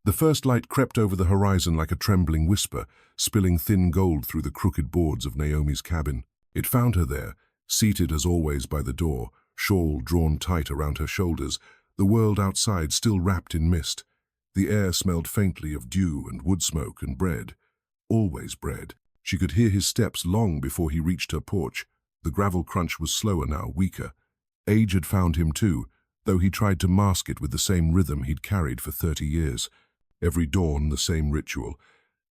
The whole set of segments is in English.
The first light crept over the horizon like a trembling whisper, spilling thin gold through the crooked boards of Naomi's cabin. It found her there, seated as always by the door, shawl drawn tight around her shoulders, the world outside still wrapped in mist. The air smelled faintly of dew and wood smoke and bread. Always bread. She could hear his steps long before he reached her porch. The gravel crunch was slower now, weaker. Age had found him too, though he tried to mask it with the same rhythm he'd carried for 30 years. Every dawn, the same ritual.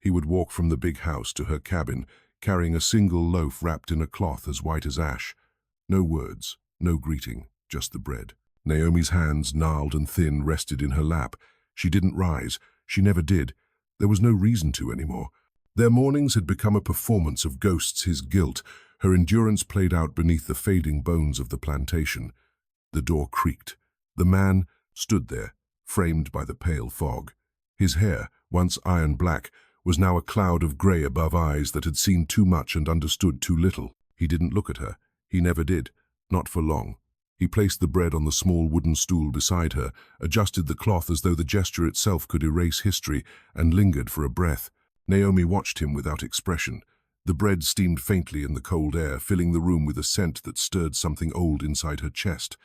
He would walk from the big house to her cabin, carrying a single loaf wrapped in a cloth as white as ash. No words, no greeting, just the bread. Naomi's hands, gnarled and thin, rested in her lap. She didn't rise. She never did. There was no reason to anymore. Their mornings had become a performance of ghosts, his guilt. Her endurance played out beneath the fading bones of the plantation. The door creaked. The man stood there, framed by the pale fog. His hair, once iron black, was now a cloud of grey above eyes that had seen too much and understood too little. He didn't look at her. He never did. Not for long. He placed the bread on the small wooden stool beside her, adjusted the cloth as though the gesture itself could erase history, and lingered for a breath. Naomi watched him without expression. The bread steamed faintly in the cold air, filling the room with a scent that stirred something old inside her chest.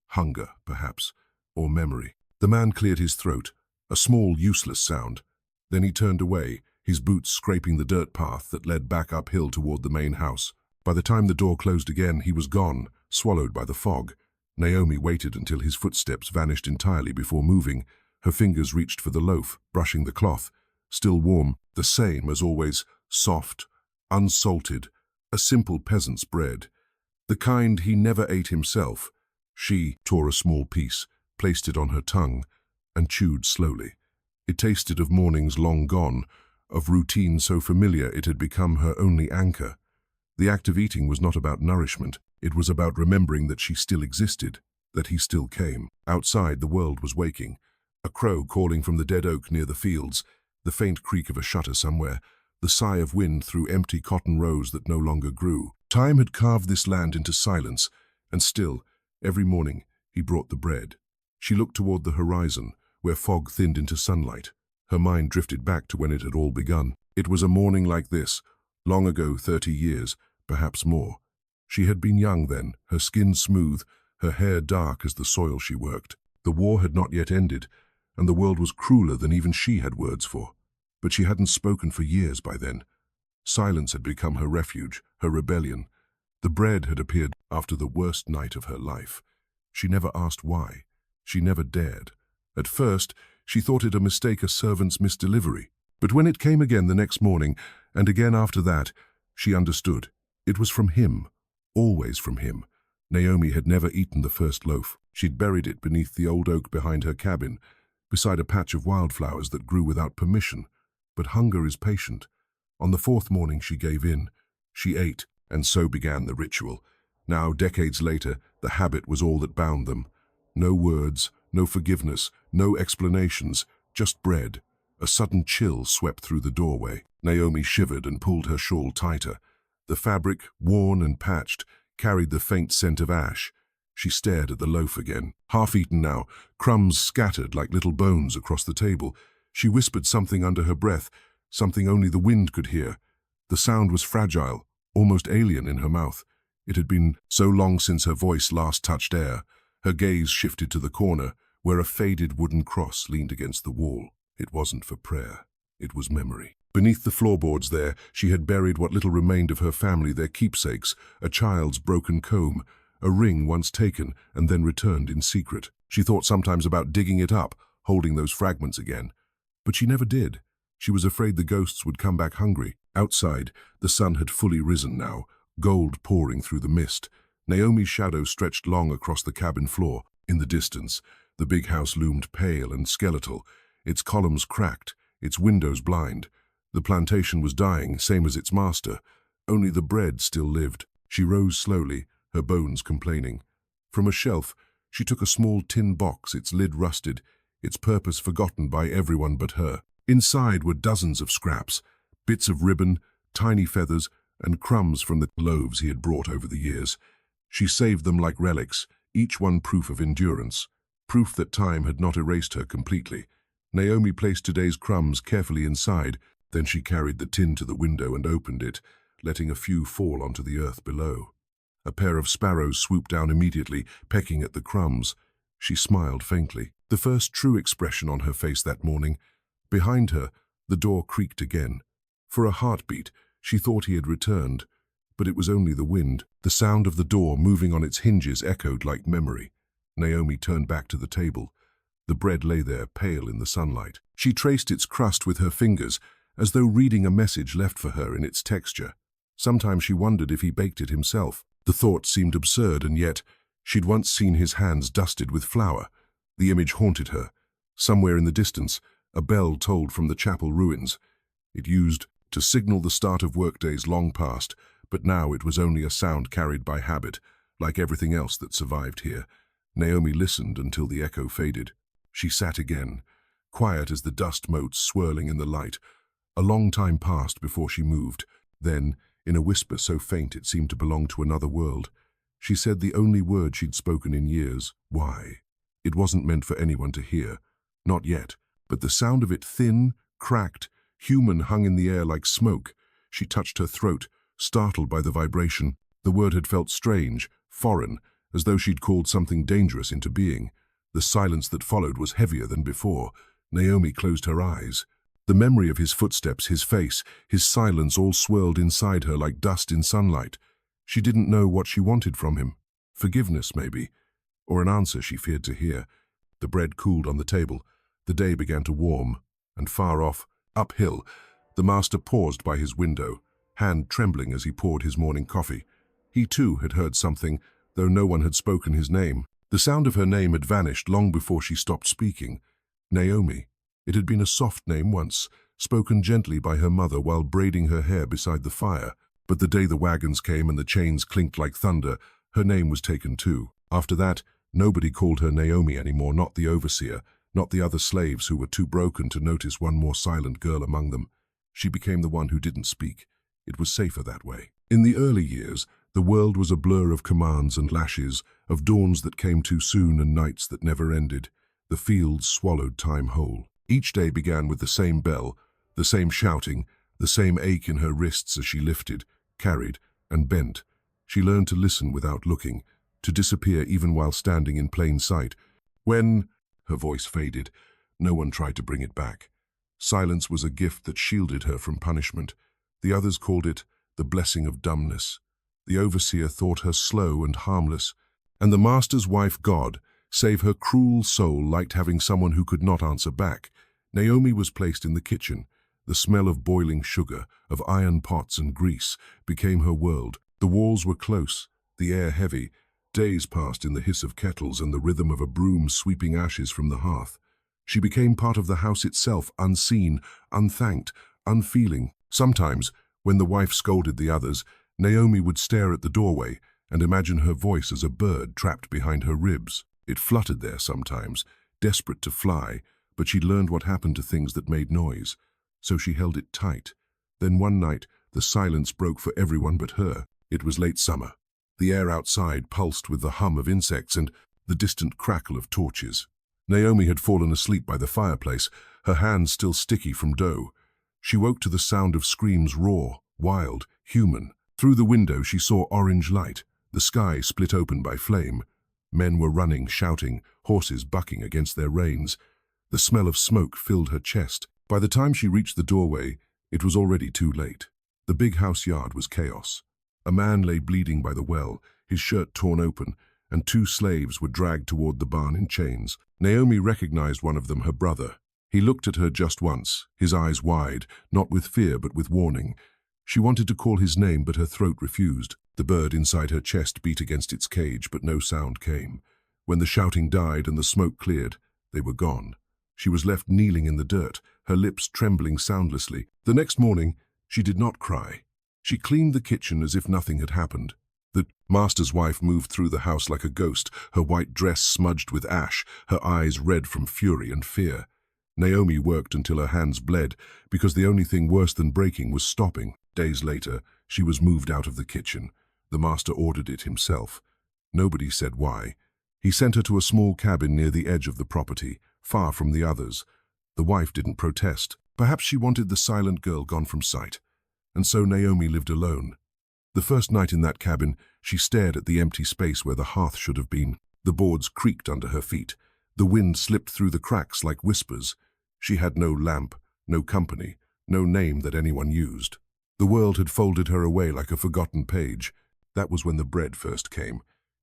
Hunger, perhaps, or memory. The man cleared his throat, a small, useless sound. Then he turned away, his boots scraping the dirt path that led back uphill toward the main house. By the time the door closed again, he was gone, swallowed by the fog. Naomi waited until his footsteps vanished entirely before moving. Her fingers reached for the loaf, brushing the cloth. Still warm, the same as always, soft, unsalted, a simple peasant's bread. The kind he never ate himself. She tore a small piece, placed it on her tongue, and chewed slowly. It tasted of mornings long gone, of routine so familiar it had become her only anchor. The act of eating was not about nourishment. It was about remembering that she still existed, that he still came. Outside, the world was waking. A crow calling from the dead oak near the fields, the faint creak of a shutter somewhere, the sigh of wind through empty cotton rows that no longer grew. Time had carved this land into silence, and still, every morning, he brought the bread. She looked toward the horizon, where fog thinned into sunlight. Her mind drifted back to when it had all begun. It was a morning like this, long ago, 30 years, perhaps more. She had been young then, her skin smooth, her hair dark as the soil she worked. The war had not yet ended, and the world was crueler than even she had words for. But she hadn't spoken for years by then. Silence had become her refuge, her rebellion. The bread had appeared after the worst night of her life. She never asked why. She never dared. At first, she thought it a mistake, a servant's misdelivery. But when it came again the next morning, and again after that, she understood. It was from him. Always from him. Naomi had never eaten the first loaf. She'd buried it beneath the old oak behind her cabin, beside a patch of wildflowers that grew without permission. But hunger is patient. On the fourth morning she gave in. She ate, and so began the ritual. Now, decades later, the habit was all that bound them. No words, no forgiveness, no explanations, just bread. A sudden chill swept through the doorway. Naomi shivered and pulled her shawl tighter. The fabric, worn and patched, carried the faint scent of ash. She stared at the loaf again. Half-eaten now, crumbs scattered like little bones across the table. She whispered something under her breath, something only the wind could hear. The sound was fragile, almost alien in her mouth. It had been so long since her voice last touched air. Her gaze shifted to the corner, where a faded wooden cross leaned against the wall. It wasn't for prayer. It was memory. Beneath the floorboards there, she had buried what little remained of her family, their keepsakes, a child's broken comb, a ring once taken and then returned in secret. She thought sometimes about digging it up, holding those fragments again. But she never did. She was afraid the ghosts would come back hungry. Outside, the sun had fully risen now, gold pouring through the mist. Naomi's shadow stretched long across the cabin floor. In the distance, the big house loomed pale and skeletal, its columns cracked, its windows blind. The plantation was dying, same as its master. Only the bread still lived. She rose slowly, her bones complaining. From a shelf, she took a small tin box, its lid rusted, its purpose forgotten by everyone but her. Inside were dozens of scraps, bits of ribbon, tiny feathers, and crumbs from the loaves he had brought over the years. She saved them like relics, each one proof of endurance, proof that time had not erased her completely. Naomi placed today's crumbs carefully inside, then she carried the tin to the window and opened it, letting a few fall onto the earth below. A pair of sparrows swooped down immediately, pecking at the crumbs. She smiled faintly, the first true expression on her face that morning. Behind her, the door creaked again. For a heartbeat, she thought he had returned, but it was only the wind. The sound of the door moving on its hinges echoed like memory. Naomi turned back to the table. The bread lay there, pale in the sunlight. She traced its crust with her fingers, as though reading a message left for her in its texture. Sometimes she wondered if he baked it himself. The thought seemed absurd, and yet she'd once seen his hands dusted with flour. The image haunted her. Somewhere in the distance, a bell tolled from the chapel ruins. It used to signal the start of workdays long past, but now it was only a sound carried by habit, like everything else that survived here. Naomi listened until the echo faded. She sat again, quiet as the dust motes swirling in the light. A long time passed before she moved. Then, in a whisper so faint it seemed to belong to another world, she said the only word she'd spoken in years, "Why?" It wasn't meant for anyone to hear. Not yet, but the sound of it, thin, cracked, human, hung in the air like smoke. She touched her throat, startled by the vibration. The word had felt strange, foreign, as though she'd called something dangerous into being. The silence that followed was heavier than before. Naomi closed her eyes. The memory of his footsteps, his face, his silence all swirled inside her like dust in sunlight. She didn't know what she wanted from him. Forgiveness, maybe, or an answer she feared to hear. The bread cooled on the table. The day began to warm, and far off, uphill, the master paused by his window, hand trembling as he poured his morning coffee. He too had heard something, though no one had spoken his name. The sound of her name had vanished long before she stopped speaking. Naomi. It had been a soft name once, spoken gently by her mother while braiding her hair beside the fire. But the day the wagons came and the chains clinked like thunder, her name was taken too. After that, nobody called her Naomi anymore, not the overseer, not the other slaves who were too broken to notice one more silent girl among them. She became the one who didn't speak. It was safer that way. In the early years, the world was a blur of commands and lashes, of dawns that came too soon and nights that never ended. The fields swallowed time whole. Each day began with the same bell, the same shouting, the same ache in her wrists as she lifted, carried, and bent. She learned to listen without looking, to disappear even while standing in plain sight. When her voice faded, no one tried to bring it back. Silence was a gift that shielded her from punishment. The others called it the blessing of dumbness. The overseer thought her slow and harmless, and the master's wife, God, save her cruel soul, liked having someone who could not answer back. Naomi was placed in the kitchen. The smell of boiling sugar, of iron pots and grease, became her world. The walls were close, the air heavy. Days passed in the hiss of kettles and the rhythm of a broom sweeping ashes from the hearth. She became part of the house itself, unseen, unthanked, unfeeling. Sometimes, when the wife scolded the others, Naomi would stare at the doorway and imagine her voice as a bird trapped behind her ribs. It fluttered there sometimes, desperate to fly, but she'd learned what happened to things that made noise, so she held it tight. Then one night, the silence broke for everyone but her. It was late summer. The air outside pulsed with the hum of insects and the distant crackle of torches. Naomi had fallen asleep by the fireplace, her hands still sticky from dough. She woke to the sound of screams, raw, wild, human. Through the window she saw orange light, the sky split open by flame. Men were running, shouting, horses bucking against their reins. The smell of smoke filled her chest. By the time she reached the doorway, it was already too late. The big house yard was chaos. A man lay bleeding by the well, his shirt torn open, and two slaves were dragged toward the barn in chains. Naomi recognized one of them, her brother. He looked at her just once, his eyes wide, not with fear but with warning. She wanted to call his name, but her throat refused. The bird inside her chest beat against its cage, but no sound came. When the shouting died and the smoke cleared, they were gone. She was left kneeling in the dirt, her lips trembling soundlessly. The next morning, she did not cry. She cleaned the kitchen as if nothing had happened. The master's wife moved through the house like a ghost, her white dress smudged with ash, her eyes red from fury and fear. Naomi worked until her hands bled, because the only thing worse than breaking was stopping. Days later, she was moved out of the kitchen. The master ordered it himself. Nobody said why. He sent her to a small cabin near the edge of the property, far from the others. The wife didn't protest. Perhaps she wanted the silent girl gone from sight. And so Naomi lived alone. The first night in that cabin, she stared at the empty space where the hearth should have been. The boards creaked under her feet. The wind slipped through the cracks like whispers. She had no lamp, no company, no name that anyone used. The world had folded her away like a forgotten page. That was when the bread first came.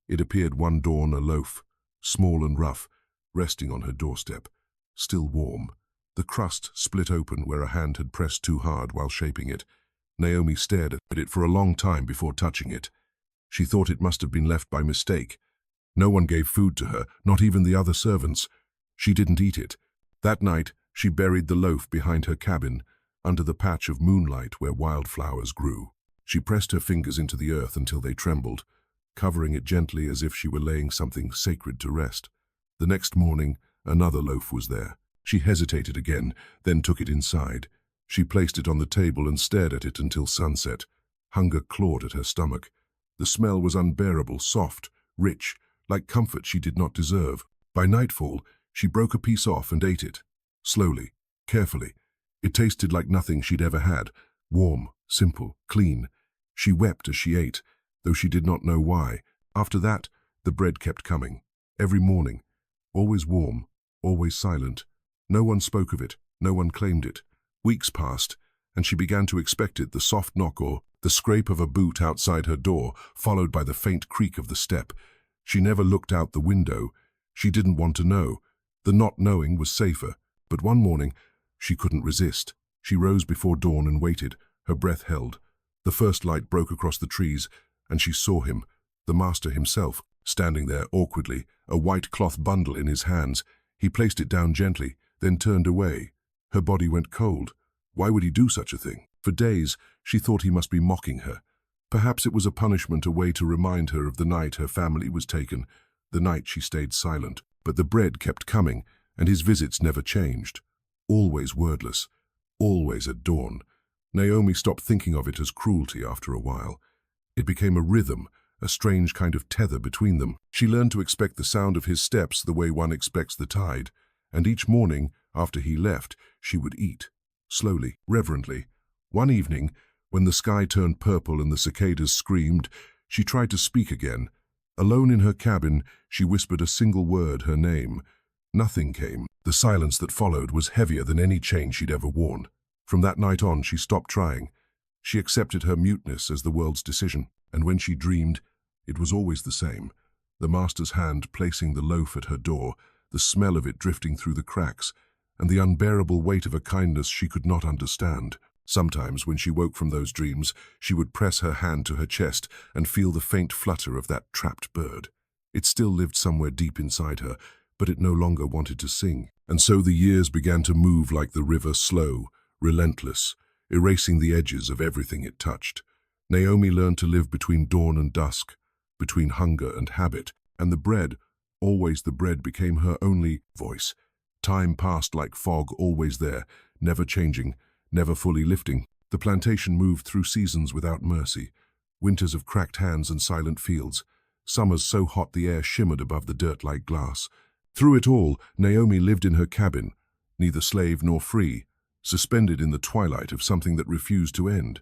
It appeared one dawn, a loaf, small and rough, resting on her doorstep, still warm. The crust split open where a hand had pressed too hard while shaping it. Naomi stared at it for a long time before touching it. She thought it must have been left by mistake. No one gave food to her, not even the other servants. She didn't eat it. That night, she buried the loaf behind her cabin, under the patch of moonlight where wildflowers grew. She pressed her fingers into the earth until they trembled, covering it gently as if she were laying something sacred to rest. The next morning, another loaf was there. She hesitated again, then took it inside. She placed it on the table and stared at it until sunset. Hunger clawed at her stomach. The smell was unbearable, soft, rich, like comfort she did not deserve. By nightfall, she broke a piece off and ate it. Slowly, carefully. It tasted like nothing she'd ever had. Warm, simple, clean. She wept as she ate, though she did not know why. After that, the bread kept coming. Every morning. Always warm, always silent. No one spoke of it, no one claimed it. Weeks passed, and she began to expect it, the soft knock or the scrape of a boot outside her door, followed by the faint creak of the step. She never looked out the window. She didn't want to know. The not knowing was safer. But one morning, she couldn't resist. She rose before dawn and waited, her breath held. The first light broke across the trees, and she saw him, the master himself, standing there awkwardly, a white cloth bundle in his hands. He placed it down gently, then turned away. Her body went cold. Why would he do such a thing? For days, she thought he must be mocking her. Perhaps it was a punishment, a way to remind her of the night her family was taken, the night she stayed silent. But the bread kept coming, and his visits never changed. Always wordless, always at dawn. Naomi stopped thinking of it as cruelty after a while. It became a rhythm, a strange kind of tether between them. She learned to expect the sound of his steps the way one expects the tide, and each morning, after he left, she would eat, slowly, reverently. One evening, when the sky turned purple and the cicadas screamed, she tried to speak again. Alone in her cabin, she whispered a single word, her name. Nothing came. The silence that followed was heavier than any chain she'd ever worn. From that night on, she stopped trying. She accepted her muteness as the world's decision, and when she dreamed, it was always the same. The master's hand placing the loaf at her door, the smell of it drifting through the cracks, and the unbearable weight of a kindness she could not understand. Sometimes, when she woke from those dreams, she would press her hand to her chest and feel the faint flutter of that trapped bird. It still lived somewhere deep inside her, but it no longer wanted to sing. And so the years began to move like the river, slow, relentless, erasing the edges of everything it touched. Naomi learned to live between dawn and dusk, between hunger and habit, and the bread, always the bread, became her only voice. Time passed like fog, always there, never changing, never fully lifting. The plantation moved through seasons without mercy, winters of cracked hands and silent fields, summers so hot the air shimmered above the dirt like glass. Through it all, Naomi lived in her cabin, neither slave nor free, suspended in the twilight of something that refused to end.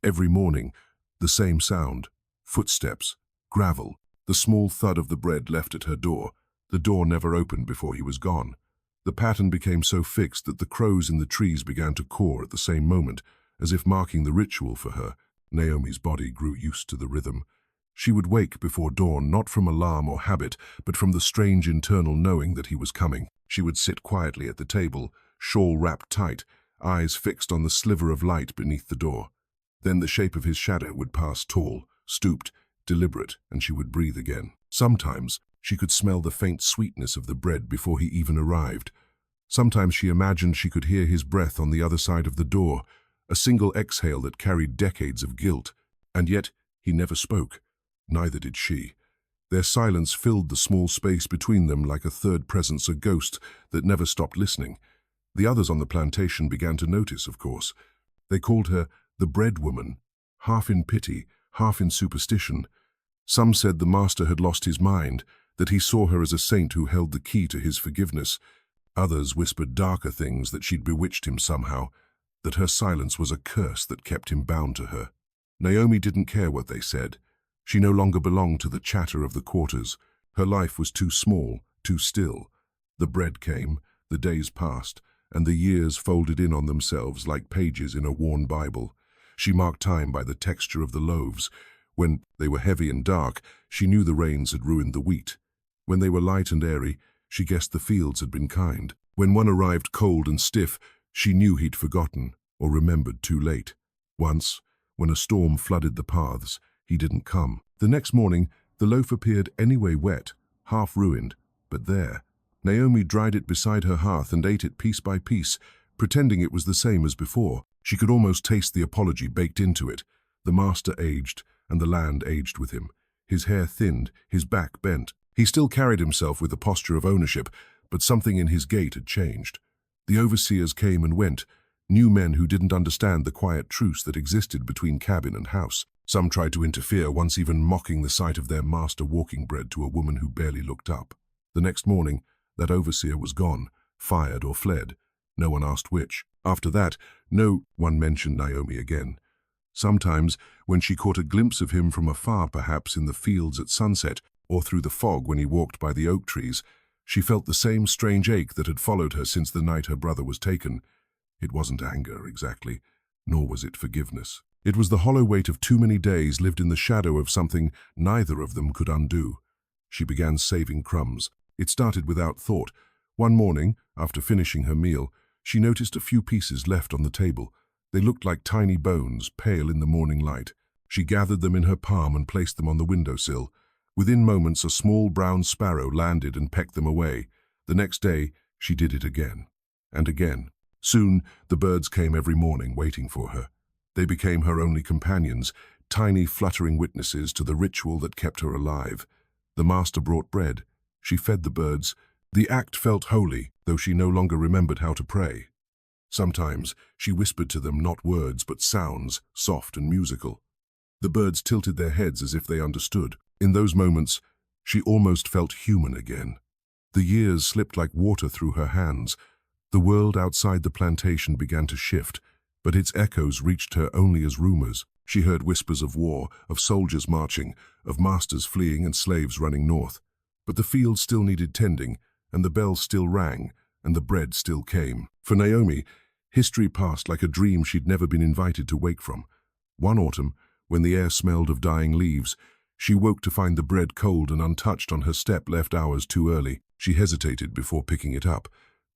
Every morning, the same sound, footsteps, gravel, the small thud of the bread left at her door. The door never opened before he was gone. The pattern became so fixed that the crows in the trees began to caw at the same moment, as if marking the ritual for her. Naomi's body grew used to the rhythm. She would wake before dawn, not from alarm or habit, but from the strange internal knowing that he was coming. She would sit quietly at the table, shawl wrapped tight, eyes fixed on the sliver of light beneath the door. Then the shape of his shadow would pass, tall, stooped, deliberate, and she would breathe again. Sometimes she could smell the faint sweetness of the bread before he even arrived. Sometimes she imagined she could hear his breath on the other side of the door, a single exhale that carried decades of guilt. And yet he never spoke. Neither did she. Their silence filled the small space between them like a third presence, a ghost that never stopped listening. The others on the plantation began to notice, of course. They called her the bread woman, half in pity, half in superstition. Some said the master had lost his mind, that he saw her as a saint who held the key to his forgiveness. Others whispered darker things, that she'd bewitched him somehow, that her silence was a curse that kept him bound to her. Naomi didn't care what they said. She no longer belonged to the chatter of the quarters. Her life was too small, too still. The bread came, the days passed, and the years folded in on themselves like pages in a worn Bible. She marked time by the texture of the loaves. When they were heavy and dark, she knew the rains had ruined the wheat. When they were light and airy, she guessed the fields had been kind. When one arrived cold and stiff, she knew he'd forgotten, or remembered too late. Once, when a storm flooded the paths, he didn't come. The next morning, the loaf appeared anyway wet, half ruined, but there. Naomi dried it beside her hearth and ate it piece by piece, pretending it was the same as before. She could almost taste the apology baked into it. The master aged, and the land aged with him. His hair thinned, his back bent. He still carried himself with the posture of ownership, but something in his gait had changed. The overseers came and went, new men who didn't understand the quiet truce that existed between cabin and house. Some tried to interfere, once even mocking the sight of their master walking bread to a woman who barely looked up. The next morning, that overseer was gone, fired or fled. No one asked which. After that, no one mentioned Naomi again. Sometimes, when she caught a glimpse of him from afar, perhaps in the fields at sunset, or through the fog when he walked by the oak trees, she felt the same strange ache that had followed her since the night her brother was taken. It wasn't anger, exactly, nor was it forgiveness. It was the hollow weight of too many days lived in the shadow of something neither of them could undo. She began saving crumbs. It started without thought. One morning, after finishing her meal, she noticed a few pieces left on the table. They looked like tiny bones, pale in the morning light. She gathered them in her palm and placed them on the windowsill. Within moments, a small brown sparrow landed and pecked them away. The next day, she did it again. And again. Soon, the birds came every morning, waiting for her. They became her only companions, tiny fluttering witnesses to the ritual that kept her alive. The master brought bread. She fed the birds. The act felt holy, though she no longer remembered how to pray. Sometimes, she whispered to them not words but sounds, soft and musical. The birds tilted their heads as if they understood. In those moments, she almost felt human again. The years slipped like water through her hands. The world outside the plantation began to shift, but its echoes reached her only as rumors. She heard whispers of war, of soldiers marching, of masters fleeing and slaves running north. But the fields still needed tending, and the bells still rang, and the bread still came. For Naomi, history passed like a dream she'd never been invited to wake from. One autumn, when the air smelled of dying leaves, she woke to find the bread cold and untouched on her step, left hours too early. She hesitated before picking it up.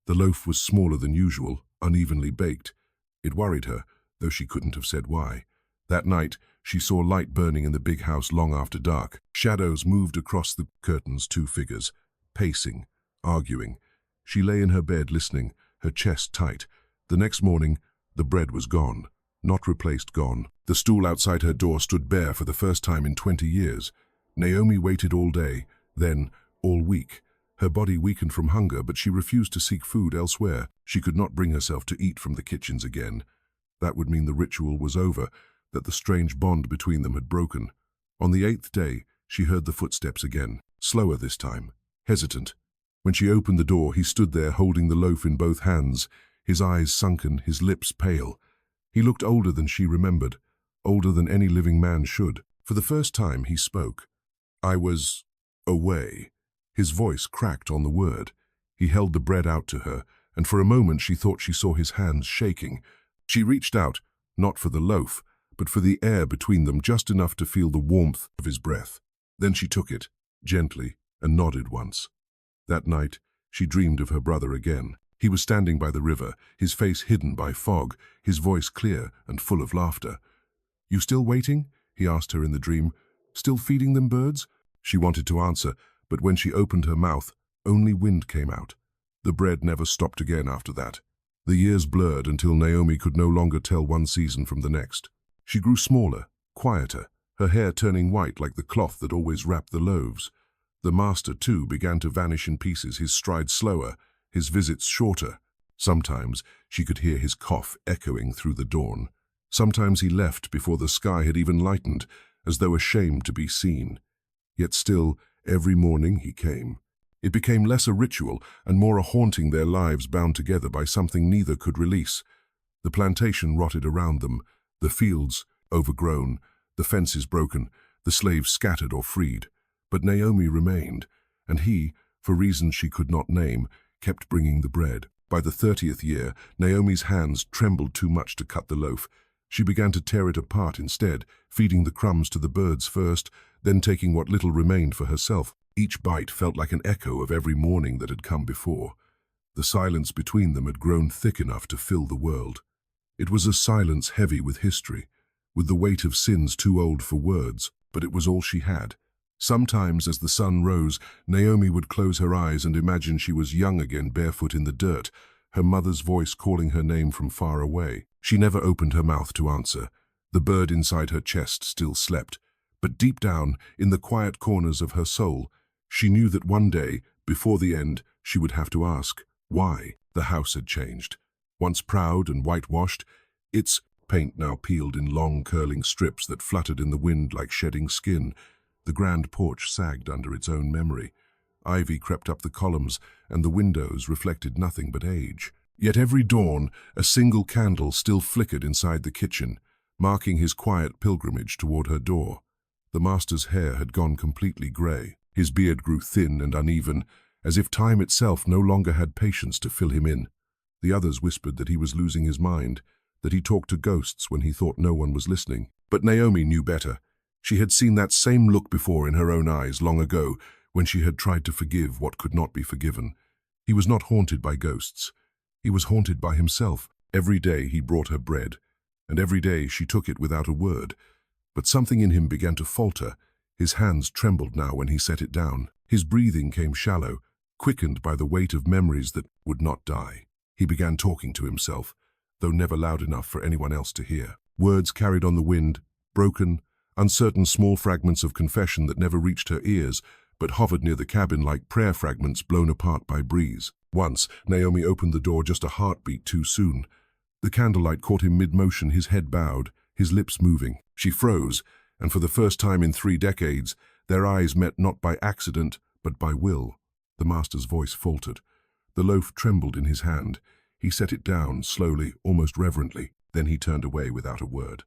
The loaf was smaller than usual, unevenly baked. It worried her, though she couldn't have said why. That night, she saw light burning in the big house long after dark. Shadows moved across the curtains, two figures, pacing, arguing. She lay in her bed listening, her chest tight. The next morning, the bread was gone. Not replaced, gone. The stool outside her door stood bare for the first time in 20 years. Naomi waited all day, then all week. Her body weakened from hunger, but she refused to seek food elsewhere. She could not bring herself to eat from the kitchens again. That would mean the ritual was over, that the strange bond between them had broken. On the 8th day, she heard the footsteps again, slower this time, hesitant. When she opened the door, he stood there holding the loaf in both hands, his eyes sunken, his lips pale. He looked older than she remembered, older than any living man should. For the first time, he spoke. "I was away." His voice cracked on the word. He held the bread out to her, and for a moment she thought she saw his hands shaking. She reached out, not for the loaf, but for the air between them, just enough to feel the warmth of his breath. Then she took it, gently, and nodded once. That night, she dreamed of her brother again. He was standing by the river, his face hidden by fog, his voice clear and full of laughter. "You still waiting?" he asked her in the dream. "Still feeding them birds?" She wanted to answer, but when she opened her mouth, only wind came out. The bread never stopped again after that. The years blurred until Naomi could no longer tell one season from the next. She grew smaller, quieter, her hair turning white like the cloth that always wrapped the loaves. The master, too, began to vanish in pieces, his stride slower, his visits shorter. Sometimes she could hear his cough echoing through the dawn. Sometimes he left before the sky had even lightened, as though ashamed to be seen. Yet still, every morning he came. It became less a ritual and more a haunting, their lives bound together by something neither could release. The plantation rotted around them, the fields overgrown, the fences broken, the slaves scattered or freed. But Naomi remained, and he, for reasons she could not name, kept bringing the bread. By the 30th year, Naomi's hands trembled too much to cut the loaf. She began to tear it apart instead, feeding the crumbs to the birds first, then taking what little remained for herself. Each bite felt like an echo of every morning that had come before. The silence between them had grown thick enough to fill the world. It was a silence heavy with history, with the weight of sins too old for words, but it was all she had. Sometimes, as the sun rose, Naomi would close her eyes and imagine she was young again, barefoot in the dirt, her mother's voice calling her name from far away. She never opened her mouth to answer. The bird inside her chest still slept. But deep down, in the quiet corners of her soul, she knew that one day, before the end, she would have to ask why. The house had changed. Once proud and whitewashed, its paint now peeled in long curling strips that fluttered in the wind like shedding skin. The grand porch sagged under its own memory. Ivy crept up the columns, and the windows reflected nothing but age. Yet every dawn, a single candle still flickered inside the kitchen, marking his quiet pilgrimage toward her door. The master's hair had gone completely grey. His beard grew thin and uneven, as if time itself no longer had patience to fill him in. The others whispered that he was losing his mind, that he talked to ghosts when he thought no one was listening. But Naomi knew better. She had seen that same look before in her own eyes long ago, when she had tried to forgive what could not be forgiven. He was not haunted by ghosts. He was haunted by himself. Every day he brought her bread, and every day she took it without a word. But something in him began to falter. His hands trembled now when he set it down. His breathing came shallow, quickened by the weight of memories that would not die. He began talking to himself, though never loud enough for anyone else to hear. Words carried on the wind, broken, uncertain small fragments of confession that never reached her ears, but hovered near the cabin like prayer fragments blown apart by breeze. Once, Naomi opened the door just a heartbeat too soon. The candlelight caught him mid-motion, his head bowed, his lips moving. She froze, and for the first time in 3 decades, their eyes met not by accident, but by will. The master's voice faltered. The loaf trembled in his hand. He set it down, slowly, almost reverently. Then he turned away without a word.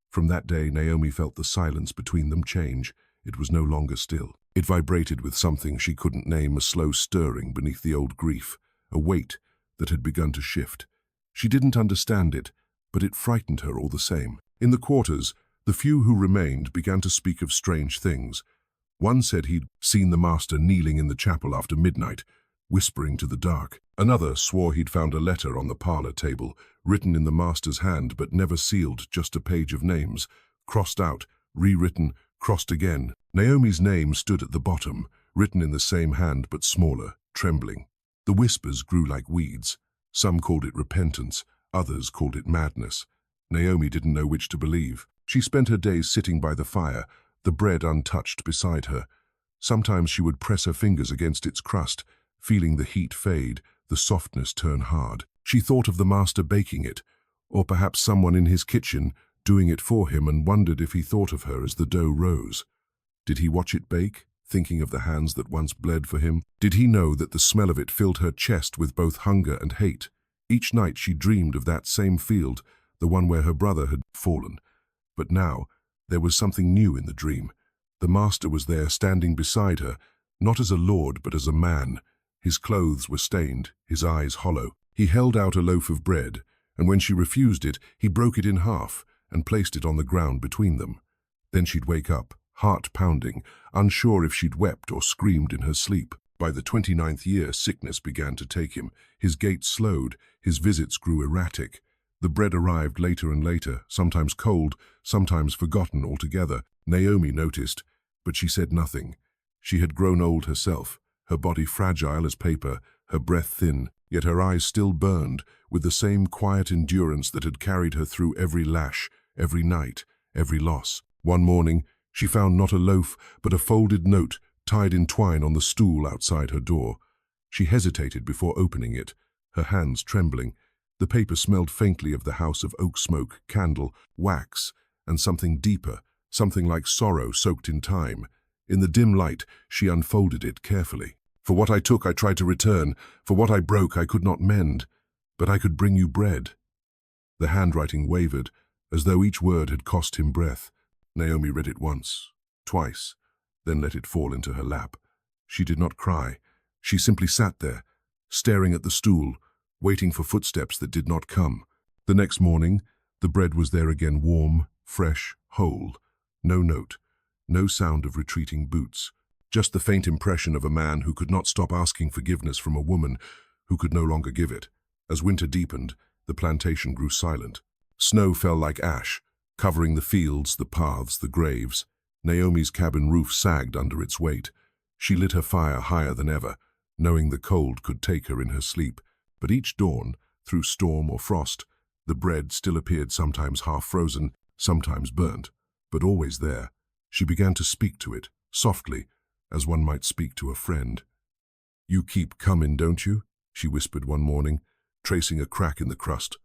From that day, Naomi felt the silence between them change. It was no longer still. It vibrated with something she couldn't name, a slow stirring beneath the old grief, a weight that had begun to shift. She didn't understand it, but it frightened her all the same. In the quarters, the few who remained began to speak of strange things. One said he'd seen the master kneeling in the chapel after midnight, whispering to the dark. Another swore he'd found a letter on the parlor table, written in the master's hand but never sealed, just a page of names, crossed out, rewritten, crossed again. Naomi's name stood at the bottom, written in the same hand but smaller, trembling. The whispers grew like weeds. Some called it repentance, others called it madness. Naomi didn't know which to believe. She spent her days sitting by the fire, the bread untouched beside her. Sometimes she would press her fingers against its crust, feeling the heat fade, the softness turn hard. She thought of the master baking it, or perhaps someone in his kitchen doing it for him, and wondered if he thought of her as the dough rose. Did he watch it bake, thinking of the hands that once bled for him? Did he know that the smell of it filled her chest with both hunger and hate? Each night she dreamed of that same field, the one where her brother had fallen. But now, there was something new in the dream. The master was there, standing beside her, not as a lord but as a man. His clothes were stained, his eyes hollow. He held out a loaf of bread, and when she refused it, he broke it in half and placed it on the ground between them. Then she'd wake up, heart pounding, unsure if she'd wept or screamed in her sleep. By the 29th year, sickness began to take him. His gait slowed, his visits grew erratic. The bread arrived later and later, sometimes cold, sometimes forgotten altogether. Naomi noticed, but she said nothing. She had grown old herself, her body fragile as paper, her breath thin, yet her eyes still burned with the same quiet endurance that had carried her through every lash, every night, every loss. One morning, she found not a loaf, but a folded note tied in twine on the stool outside her door. She hesitated before opening it, her hands trembling. The paper smelled faintly of the house of oak smoke, candle, wax, and something deeper, something like sorrow soaked in time. In the dim light, she unfolded it carefully. For what I took, I tried to return. For what I broke, I could not mend. But I could bring you bread. The handwriting wavered, as though each word had cost him breath. Naomi read it once, twice, then let it fall into her lap. She did not cry. She simply sat there, staring at the stool, waiting for footsteps that did not come. The next morning, the bread was there again, warm, fresh, whole. No note, no sound of retreating boots. Just the faint impression of a man who could not stop asking forgiveness from a woman who could no longer give it. As winter deepened, the plantation grew silent. Snow fell like ash, covering the fields, the paths, the graves. Naomi's cabin roof sagged under its weight. She lit her fire higher than ever, knowing the cold could take her in her sleep. But each dawn, through storm or frost, the bread still appeared, sometimes half-frozen, sometimes burnt, but always there. She began to speak to it, softly, as one might speak to a friend. "You keep comin', don't you?" she whispered one morning, tracing a crack in the crust.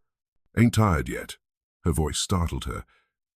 "Ain't tired yet?" Her voice startled her.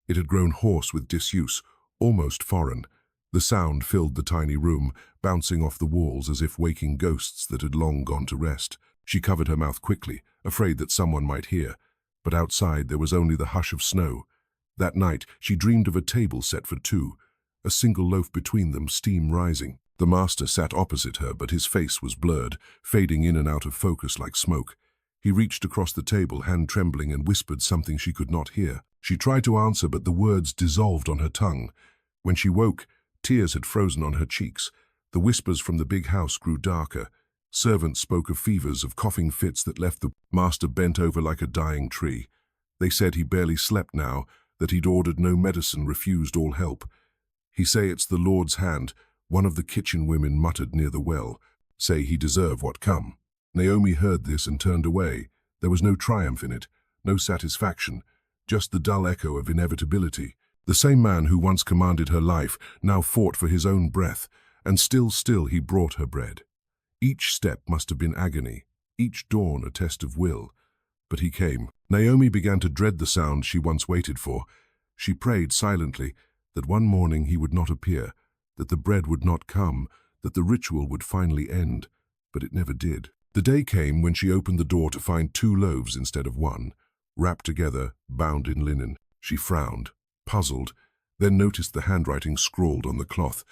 It had grown hoarse with disuse, almost foreign. The sound filled the tiny room, bouncing off the walls as if waking ghosts that had long gone to rest. She covered her mouth quickly, afraid that someone might hear. But outside there was only the hush of snow. That night she dreamed of a table set for two, a single loaf between them, steam rising. The master sat opposite her, but his face was blurred, fading in and out of focus like smoke. He reached across the table, hand trembling, and whispered something she could not hear. She tried to answer, but the words dissolved on her tongue. When she woke, tears had frozen on her cheeks. The whispers from the big house grew darker. Servants spoke of fevers, of coughing fits that left the master bent over like a dying tree. They said he barely slept now, that he'd ordered no medicine, refused all help. "He say it's the Lord's hand," one of the kitchen women muttered near the well. "Say he deserve what come." Naomi heard this and turned away. There was no triumph in it, no satisfaction, just the dull echo of inevitability. The same man who once commanded her life now fought for his own breath, and still he brought her bread. Each step must have been agony, each dawn a test of will. But he came. Naomi began to dread the sound she once waited for. She prayed silently that one morning he would not appear, that the bread would not come, that the ritual would finally end. But it never did. The day came when she opened the door to find 2 loaves instead of 1, wrapped together, bound in linen. She frowned, puzzled, then noticed the handwriting scrawled on the cloth.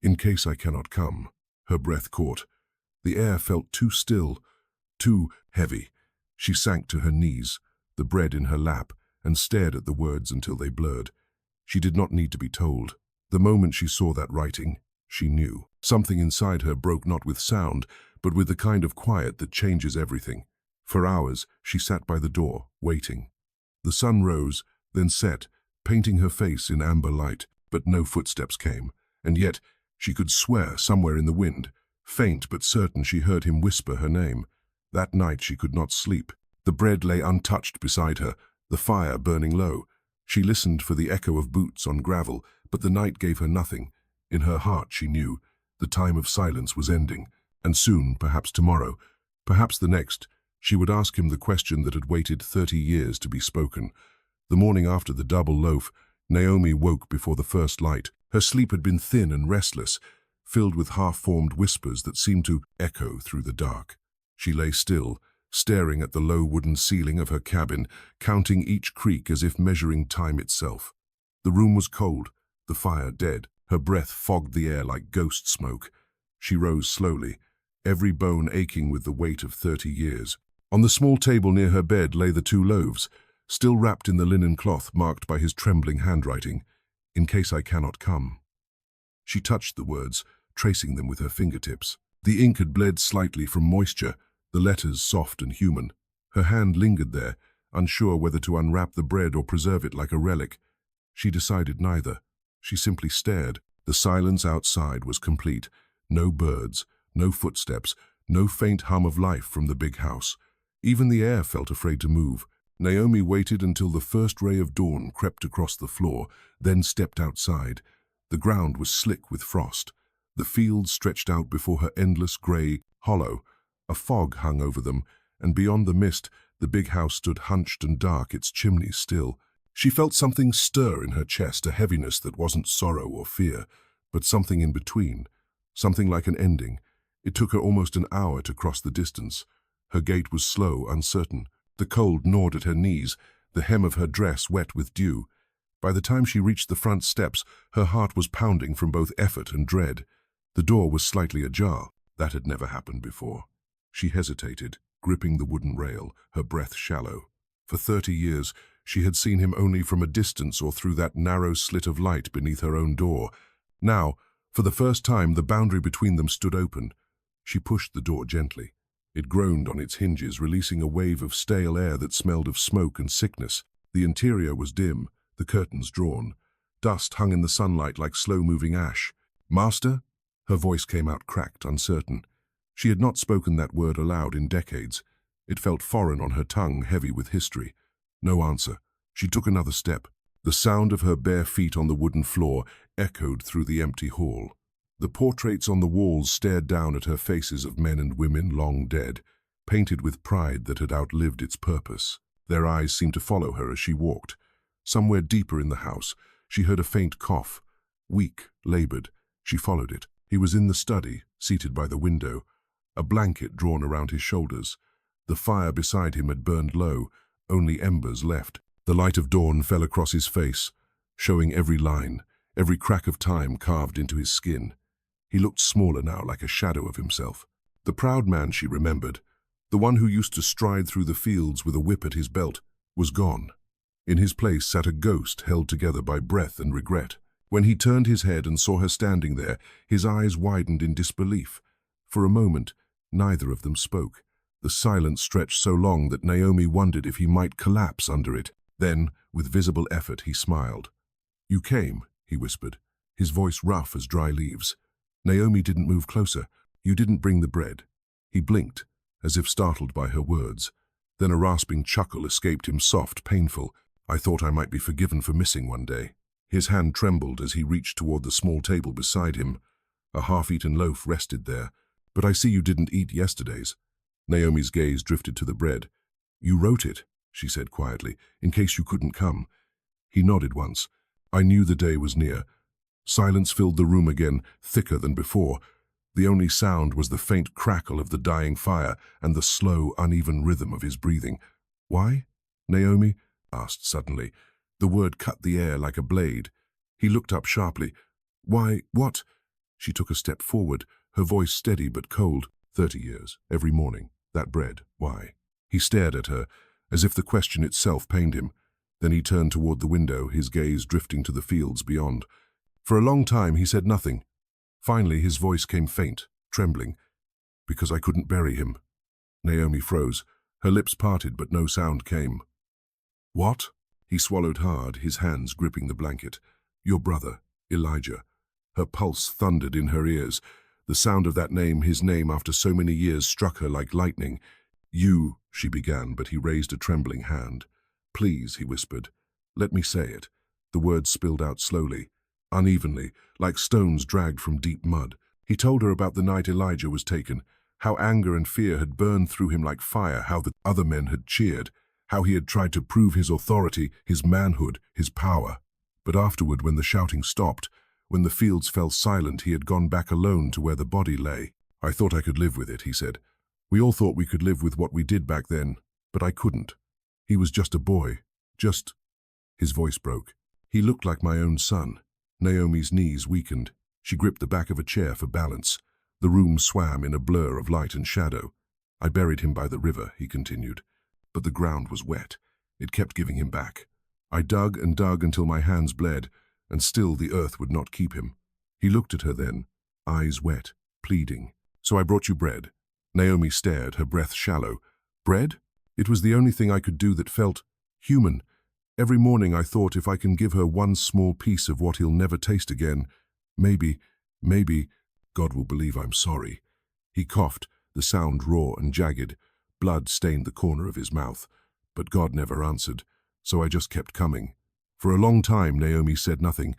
"In case I cannot come." Her breath caught. The air felt too still, too heavy. She sank to her knees, the bread in her lap, and stared at the words until they blurred. She did not need to be told. The moment she saw that writing, she knew. Something inside her broke not with sound, but with the kind of quiet that changes everything. For hours, she sat by the door, waiting. The sun rose, then set, painting her face in amber light, but no footsteps came. And yet, she could swear somewhere in the wind, faint but certain, she heard him whisper her name. That night she could not sleep. The bread lay untouched beside her, the fire burning low. She listened for the echo of boots on gravel, but the night gave her nothing. In her heart she knew the time of silence was ending, and soon, perhaps tomorrow, perhaps the next, she would ask him the question that had waited 30 years to be spoken. The morning after the double loaf, Naomi woke before the first light. Her sleep had been thin and restless, filled with half-formed whispers that seemed to echo through the dark. She lay still, staring at the low wooden ceiling of her cabin, counting each creak as if measuring time itself. The room was cold, the fire dead. Her breath fogged the air like ghost smoke. She rose slowly, every bone aching with the weight of 30 years. On the small table near her bed lay the 2 loaves, still wrapped in the linen cloth marked by his trembling handwriting, "In case I cannot come." She touched the words, tracing them with her fingertips. The ink had bled slightly from moisture, the letters soft and human. Her hand lingered there, unsure whether to unwrap the bread or preserve it like a relic. She decided neither. She simply stared. The silence outside was complete. No birds, no footsteps, no faint hum of life from the big house. Even the air felt afraid to move. Naomi waited until the first ray of dawn crept across the floor, then stepped outside. The ground was slick with frost. The fields stretched out before her, endless, grey, hollow. A fog hung over them, and beyond the mist, the big house stood hunched and dark, its chimneys still. She felt something stir in her chest, a heaviness that wasn't sorrow or fear, but something in between, something like an ending. It took her almost an hour to cross the distance. Her gait was slow, uncertain. The cold gnawed at her knees, the hem of her dress wet with dew. By the time she reached the front steps, her heart was pounding from both effort and dread. The door was slightly ajar. That had never happened before. She hesitated, gripping the wooden rail, her breath shallow. For 30 years, she had seen him only from a distance or through that narrow slit of light beneath her own door. Now, for the first time, the boundary between them stood open. She pushed the door gently. It groaned on its hinges, releasing a wave of stale air that smelled of smoke and sickness. The interior was dim, the curtains drawn. Dust hung in the sunlight like slow-moving ash. "Master?" Her voice came out cracked, uncertain. She had not spoken that word aloud in decades. It felt foreign on her tongue, heavy with history. No answer. She took another step. The sound of her bare feet on the wooden floor echoed through the empty hall. The portraits on the walls stared down at her, faces of men and women long dead, painted with pride that had outlived its purpose. Their eyes seemed to follow her as she walked. Somewhere deeper in the house, she heard a faint cough. Weak, labored, she followed it. He was in the study, seated by the window, a blanket drawn around his shoulders. The fire beside him had burned low, only embers left. The light of dawn fell across his face, showing every line, every crack of time carved into his skin. He looked smaller now, like a shadow of himself. The proud man she remembered, the one who used to stride through the fields with a whip at his belt, was gone. In his place sat a ghost held together by breath and regret. When he turned his head and saw her standing there, his eyes widened in disbelief. For a moment, neither of them spoke. The silence stretched so long that Naomi wondered if he might collapse under it. Then, with visible effort, he smiled. "You came," he whispered, his voice rough as dry leaves. Naomi didn't move closer. "You didn't bring the bread." He blinked, as if startled by her words. Then a rasping chuckle escaped him, soft, painful. "I thought I might be forgiven for missing one day." His hand trembled as he reached toward the small table beside him. A half-eaten loaf rested there. "But I see you didn't eat yesterday's." Naomi's gaze drifted to the bread. "You wrote it," she said quietly, "in case you couldn't come." He nodded once. "I knew the day was near." Silence filled the room again, thicker than before. The only sound was the faint crackle of the dying fire and the slow, uneven rhythm of his breathing. "Why?" Naomi asked suddenly. The word cut the air like a blade. He looked up sharply. "Why, what?" She took a step forward, her voice steady but cold. 30 years, every morning. That bread, why?" He stared at her, as if the question itself pained him. Then he turned toward the window, his gaze drifting to the fields beyond. For a long time he said nothing. Finally his voice came faint, trembling. "Because I couldn't bury him." Naomi froze. Her lips parted, but no sound came. "What?" He swallowed hard, his hands gripping the blanket. "Your brother, Elijah." Her pulse thundered in her ears. The sound of that name, his name after so many years, struck her like lightning. "You," she began, but he raised a trembling hand. "Please," he whispered. "Let me say it." The words spilled out slowly, unevenly, like stones dragged from deep mud. He told her about the night Elijah was taken, how anger and fear had burned through him like fire, how the other men had cheered, how he had tried to prove his authority, his manhood, his power. But afterward, when the shouting stopped, when the fields fell silent, he had gone back alone to where the body lay. "I thought I could live with it," he said. "We all thought we could live with what we did back then, but I couldn't. He was just a boy, just—" His voice broke. "He looked like my own son." Naomi's knees weakened. She gripped the back of a chair for balance. The room swam in a blur of light and shadow. "I buried him by the river," he continued. "But the ground was wet. It kept giving him back. I dug and dug until my hands bled, and still the earth would not keep him." He looked at her then, eyes wet, pleading. "So I brought you bread." Naomi stared, her breath shallow. "Bread?" It was the only thing I could do that felt human. Every morning I thought, if I can give her one small piece of what he'll never taste again, maybe, God will believe I'm sorry. He coughed, the sound raw and jagged. Blood stained the corner of his mouth. But God never answered, so I just kept coming. For a long time Naomi said nothing.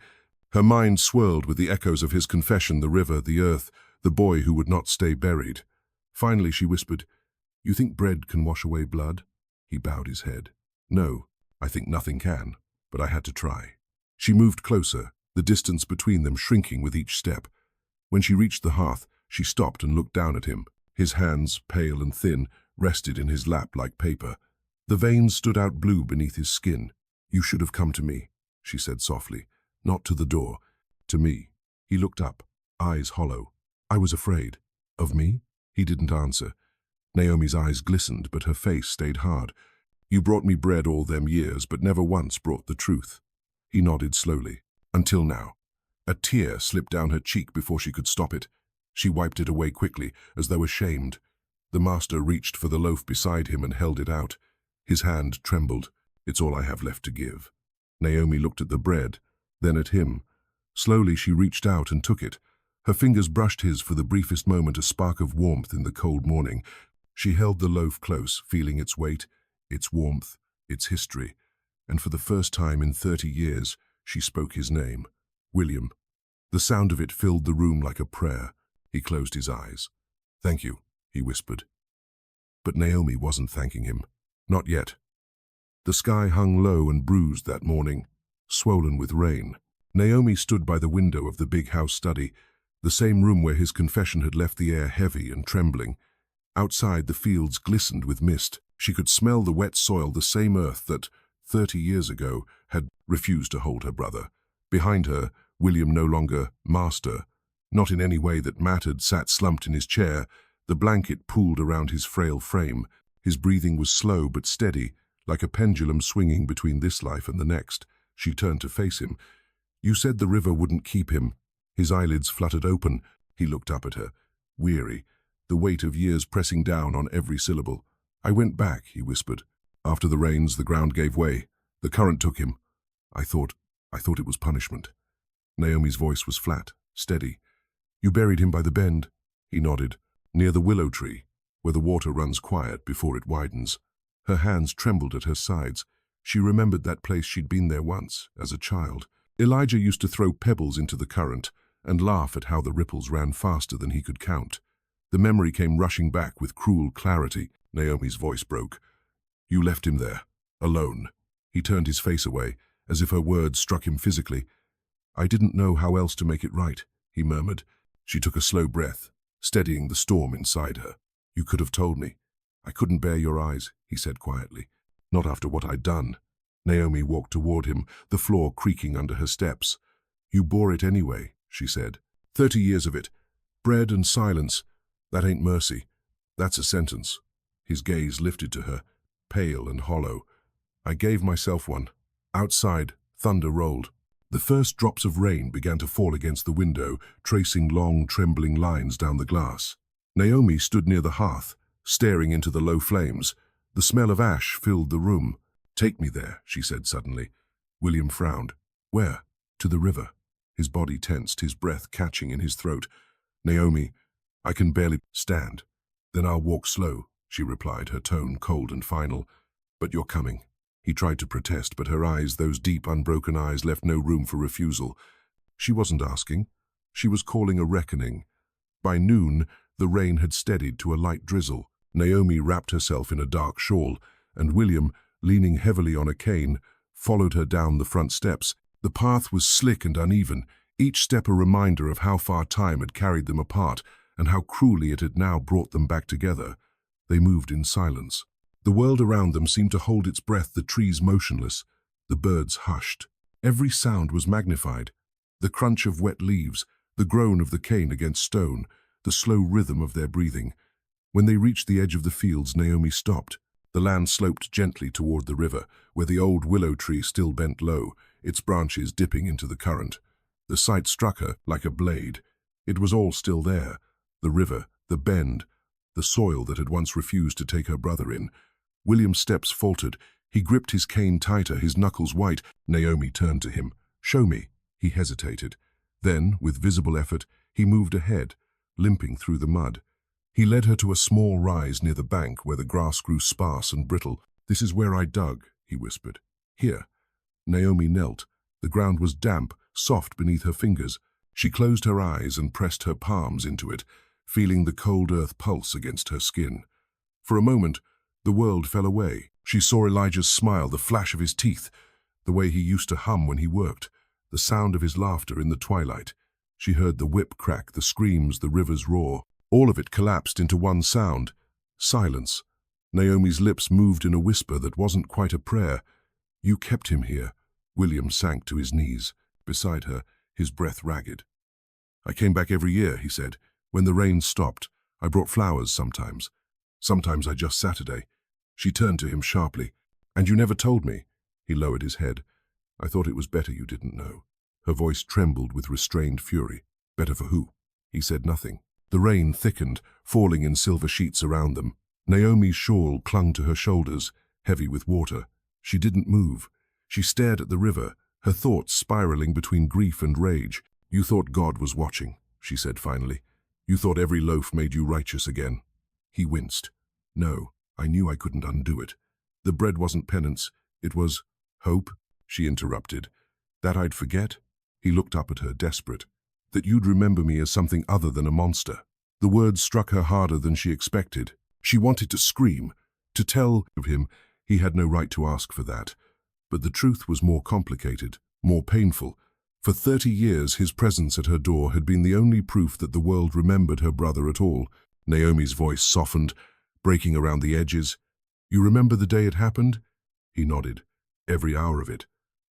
Her mind swirled with the echoes of his confession, the river, the earth, the boy who would not stay buried. Finally she whispered, "You think bread can wash away blood?" He bowed his head. "No, I think nothing can, but I had to try." She moved closer, the distance between them shrinking with each step. When she reached the hearth, She stopped and looked down at him. His hands, pale and thin, rested in his lap like paper. The veins stood out blue beneath his skin. "You should have come to me," she said softly. "Not to the door. To me." He looked up, eyes hollow. "I was afraid." "Of me?" He didn't answer. Naomi's eyes glistened, but her face stayed hard. "You brought me bread all them years, but never once brought the truth." He nodded slowly. "Until now." A tear slipped down her cheek before she could stop it. She wiped it away quickly, as though ashamed. The master reached for the loaf beside him and held it out. His hand trembled. "It's all I have left to give." Naomi looked at the bread, then at him. Slowly she reached out and took it. Her fingers brushed his for the briefest moment, a spark of warmth in the cold morning. She held the loaf close, feeling its weight, its warmth, its history. And for the first time in 30 years, she spoke his name. "William." The sound of it filled the room like a prayer. He closed his eyes. "Thank you," he whispered. But Naomi wasn't thanking him. Not yet. The sky hung low and bruised that morning, swollen with rain. Naomi stood by the window of the big house study, the same room where his confession had left the air heavy and trembling. Outside, the fields glistened with mist. She could smell the wet soil, the same earth that, 30 years ago, had refused to hold her brother. Behind her, William, no longer master, not in any way that mattered, sat slumped in his chair, the blanket pooled around his frail frame. His breathing was slow but steady, like a pendulum swinging between this life and the next. She turned to face him. "You said the river wouldn't keep him." His eyelids fluttered open. He looked up at her, weary, the weight of years pressing down on every syllable. "I went back," he whispered. "After the rains, the ground gave way. The current took him. I thought it was punishment." Naomi's voice was flat, steady. "You buried him by the bend." He nodded. "Near the willow tree, where the water runs quiet before it widens." Her hands trembled at her sides. She remembered that place. She'd been there once, as a child. Elijah used to throw pebbles into the current and laugh at how the ripples ran faster than he could count. The memory came rushing back with cruel clarity. Naomi's voice broke. "You left him there, alone." He turned his face away, as if her words struck him physically. "I didn't know how else to make it right," he murmured. She took a slow breath, steadying the storm inside her. "You could have told me." "I couldn't bear your eyes," he said quietly. "Not after what I'd done." Naomi walked toward him, the floor creaking under her steps. "You bore it anyway," she said. 30 years of it. Bread and silence. That ain't mercy. That's a sentence." His gaze lifted to her, pale and hollow. "I gave myself one." Outside, thunder rolled. The first drops of rain began to fall against the window, tracing long, trembling lines down the glass. Naomi stood near the hearth, staring into the low flames. The smell of ash filled the room. "Take me there," she said suddenly. William frowned. "Where?" "To the river." His body tensed, his breath catching in his throat. "Naomi, I can barely stand." "Then I'll walk slow," she replied, her tone cold and final. "But you're coming." He tried to protest, but her eyes, those deep, unbroken eyes, left no room for refusal. She wasn't asking. She was calling a reckoning. By noon, the rain had steadied to a light drizzle. Naomi wrapped herself in a dark shawl, and William, leaning heavily on a cane, followed her down the front steps. The path was slick and uneven, each step a reminder of how far time had carried them apart and how cruelly it had now brought them back together. They moved in silence. The world around them seemed to hold its breath, the trees motionless, the birds hushed. Every sound was magnified. The crunch of wet leaves, the groan of the cane against stone, the slow rhythm of their breathing. When they reached the edge of the fields, Naomi stopped. The land sloped gently toward the river, where the old willow tree still bent low, its branches dipping into the current. The sight struck her like a blade. It was all still there. The river, the bend, the soil that had once refused to take her brother in. William's steps faltered. He gripped his cane tighter, his knuckles white. Naomi turned to him. "Show me." He hesitated. Then, with visible effort, he moved ahead, limping through the mud. He led her to a small rise near the bank where the grass grew sparse and brittle. "This is where I dug," he whispered. "Here." Naomi knelt. The ground was damp, soft beneath her fingers. She closed her eyes and pressed her palms into it, feeling the cold earth pulse against her skin. For a moment, the world fell away. She saw Elijah's smile, the flash of his teeth, the way he used to hum when he worked, the sound of his laughter in the twilight. She heard the whip crack, the screams, the river's roar. All of it collapsed into one sound. Silence. Naomi's lips moved in a whisper that wasn't quite a prayer. "You kept him here." William sank to his knees beside her, his breath ragged. "I came back every year," he said. "When the rain stopped, I brought flowers sometimes. Sometimes I just Saturday." She turned to him sharply. "And you never told me." He lowered his head. "I thought it was better you didn't know." Her voice trembled with restrained fury. "Better for who?" He said nothing. The rain thickened, falling in silver sheets around them. Naomi's shawl clung to her shoulders, heavy with water. She didn't move. She stared at the river, her thoughts spiraling between grief and rage. "You thought God was watching," she said finally. "You thought every loaf made you righteous again." He winced. "No, I knew I couldn't undo it. The bread wasn't penance, it was hope," she interrupted. "That I'd forget?" He looked up at her, desperate. "That you'd remember me as something other than a monster." The words struck her harder than she expected. She wanted to scream, to tell him he had no right to ask for that. But the truth was more complicated, more painful. For 30 years, his presence at her door had been the only proof that the world remembered her brother at all. Naomi's voice softened, breaking around the edges. "You remember the day it happened?" He nodded. "Every hour of it."